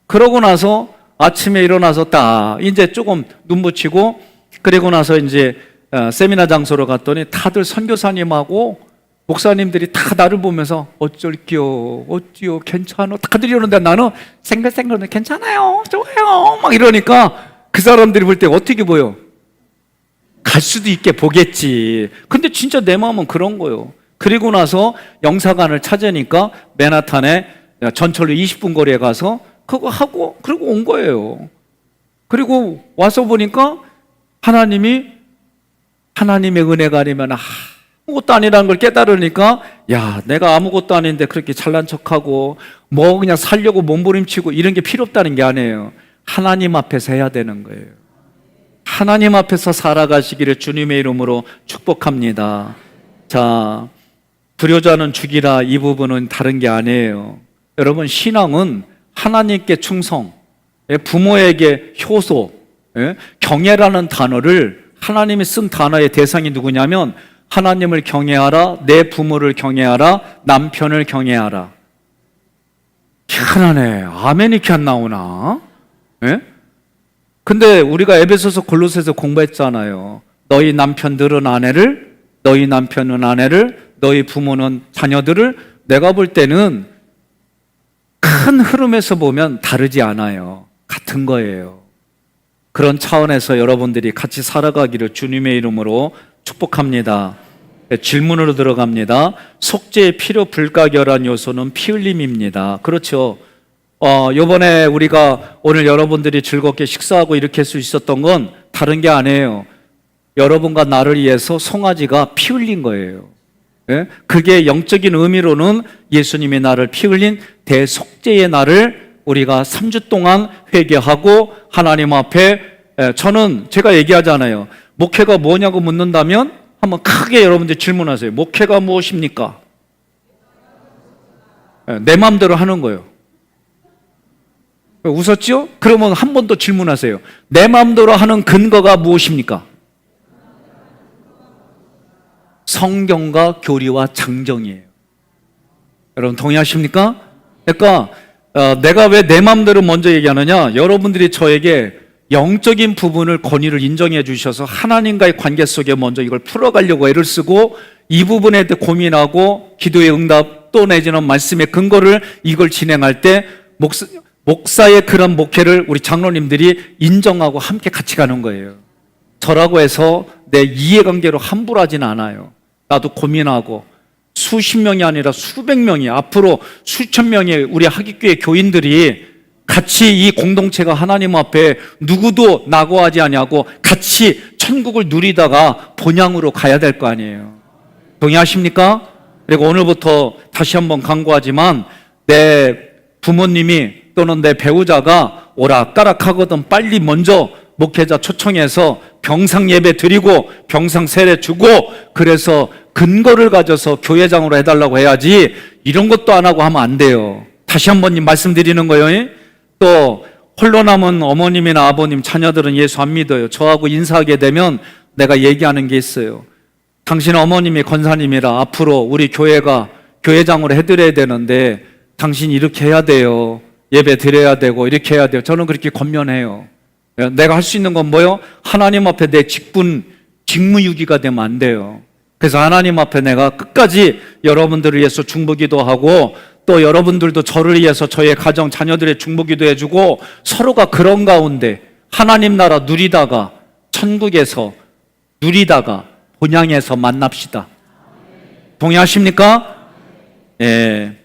A: 그러고 나서 아침에 일어나서 딱 이제 조금 눈 붙이고, 그리고 나서 이제 세미나 장소로 갔더니 다들 선교사님하고 목사님들이 다 나를 보면서 어쩔게요, 어찌요, 괜찮아 다들 이러는데 나는 생글생글 괜찮아요, 좋아요 막 이러니까 그 사람들이 볼 때 어떻게 보여? 갈 수도 있게 보겠지. 근데 진짜 내 마음은 그런 거예요. 그리고 나서 영사관을 찾으니까 맨하탄에 전철로 20분 거리에 가서 그거 하고 그리고 온 거예요. 그리고 와서 보니까 하나님의 은혜가 아니면 아무것도 아니라는 걸 깨달으니까, 야, 내가 아무것도 아닌데 그렇게 잘난 척하고 뭐 그냥 살려고 몸부림치고 이런 게 필요 없다는 게 아니에요. 하나님 앞에서 해야 되는 거예요. 하나님 앞에서 살아가시기를 주님의 이름으로 축복합니다. 자, 불효자는 죽이라, 이 부분은 다른 게 아니에요. 여러분, 신앙은 하나님께 충성, 부모에게 효소, 경애라는 단어를 하나님이 쓴 단어의 대상이 누구냐면 하나님을 경외하라, 내 부모를 경외하라, 남편을 경외하라. 희한하네. 아멘이 이렇게 안 나오나? 근데 우리가 에베소서 골로새서 공부했잖아요. 너희 남편은 아내를, 너희 부모는 자녀들을. 내가 볼 때는 큰 흐름에서 보면 다르지 않아요. 같은 거예요. 그런 차원에서 여러분들이 같이 살아가기를 주님의 이름으로 축복합니다. 질문으로 들어갑니다. 속죄의 필요 불가결한 요소는 피 흘림입니다. 그렇죠. 요번에 우리가 오늘 여러분들이 즐겁게 식사하고 이렇게 할 수 있었던 건 다른 게 아니에요. 여러분과 나를 위해서 송아지가 피 흘린 거예요. 그게 영적인 의미로는 예수님이 나를 피 흘린 대속죄의 날을 우리가 3주 동안 회개하고 하나님 앞에, 저는 제가 얘기하잖아요. 목회가 뭐냐고 묻는다면 한번 크게 여러분들 질문하세요. 목회가 무엇입니까? 내 마음대로 하는 거예요. 웃었죠? 그러면 한 번 더 질문하세요. 내 마음대로 하는 근거가 무엇입니까? 성경과 교리와 장정이에요. 여러분 동의하십니까? 그러니까 내가 왜 내 마음대로 먼저 얘기하느냐? 여러분들이 저에게 영적인 부분을 권위를 인정해 주셔서 하나님과의 관계 속에 먼저 이걸 풀어가려고 애를 쓰고 이 부분에 대해 고민하고 기도의 응답 또 내지는 말씀의 근거를 이걸 진행할 때 목사의 그런 목회를 우리 장로님들이 인정하고 함께 같이 가는 거예요. 저라고 해서 내 이해관계로 함부로 하진 않아요. 나도 고민하고 수십 명이 아니라 수백 명이, 앞으로 수천 명의 우리 하기교회 교인들이 같이 이 공동체가 하나님 앞에 누구도 낙오하지 아니하고 같이 천국을 누리다가 본향으로 가야 될 거 아니에요. 동의하십니까? 그리고 오늘부터 다시 한번 강구하지만 내 부모님이 또는 내 배우자가 오락가락하거든 빨리 먼저 목회자 초청해서 병상 예배 드리고 병상 세례 주고 그래서 근거를 가져서 교회장으로 해달라고 해야지 이런 것도 안 하고 하면 안 돼요. 다시 한번 말씀드리는 거예요. 또 홀로 남은 어머님이나 아버님 자녀들은 예수 안 믿어요. 저하고 인사하게 되면 내가 얘기하는 게 있어요. 당신 어머님이 권사님이라 앞으로 우리 교회가 교회장으로 해드려야 되는데 당신 이렇게 해야 돼요. 예배 드려야 되고 이렇게 해야 돼요. 저는 그렇게 권면해요. 내가 할 수 있는 건 뭐요? 하나님 앞에 내 직무유기가 되면 안 돼요. 그래서 하나님 앞에 내가 끝까지 여러분들을 위해서 중보기도 하고 또 여러분들도 저를 위해서 저의 가정 자녀들의 중보기도 해주고 서로가 그런 가운데 하나님 나라 누리다가 천국에서 누리다가 본향에서 만납시다. 동의하십니까? 예.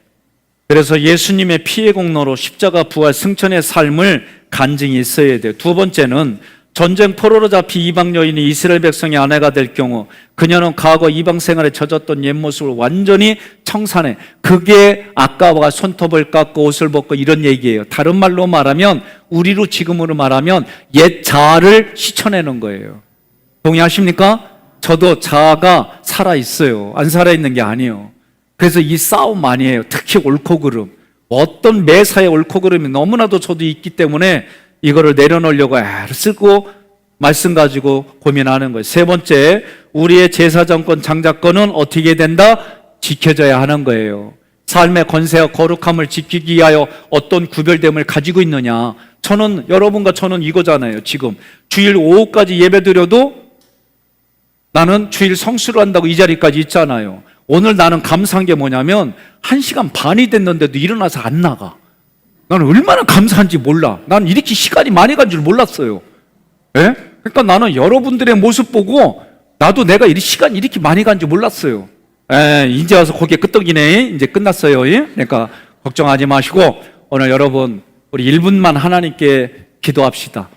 A: 그래서 예수님의 피의 공로로 십자가 부활 승천의 삶을 간증이 있어야 돼요. 두 번째는 전쟁 포로로 잡힌 이방 여인이 이스라엘 백성의 아내가 될 경우 그녀는 과거 이방 생활에 젖었던 옛 모습을 완전히 청산해. 그게 아까와 손톱을 깎고 옷을 벗고 이런 얘기예요. 다른 말로 말하면 우리로 지금으로 말하면 옛 자아를 씻어내는 거예요. 동의하십니까? 저도 자아가 살아있어요. 안 살아있는 게 아니에요. 그래서 이 싸움 많이 해요. 특히 옳고 그름. 어떤 매사의 옳고 그름이 너무나도 저도 있기 때문에 이거를 내려놓으려고 애를 쓰고 말씀 가지고 고민하는 거예요. 세 번째, 우리의 제사장권, 장자권은 어떻게 된다? 지켜져야 하는 거예요. 삶의 권세와 거룩함을 지키기 위하여 어떤 구별됨을 가지고 있느냐. 여러분과 저는 이거잖아요. 지금 주일 오후까지 예배 드려도 나는 주일 성수를 한다고 이 자리까지 있잖아요. 오늘 나는 감사한 게 뭐냐면 1시간 반이 됐는데도 일어나서 안 나가. 나는 얼마나 감사한지 몰라. 난 이렇게 시간이 많이 간 줄 몰랐어요. 예? 그러니까 나는 여러분들의 모습 보고 나도 내가 시간이 이렇게 많이 간 줄 몰랐어요. 이제 와서 고개 끄덕이네. 이제 끝났어요. 예? 그러니까 걱정하지 마시고 오늘 여러분 우리 1분만 하나님께 기도합시다.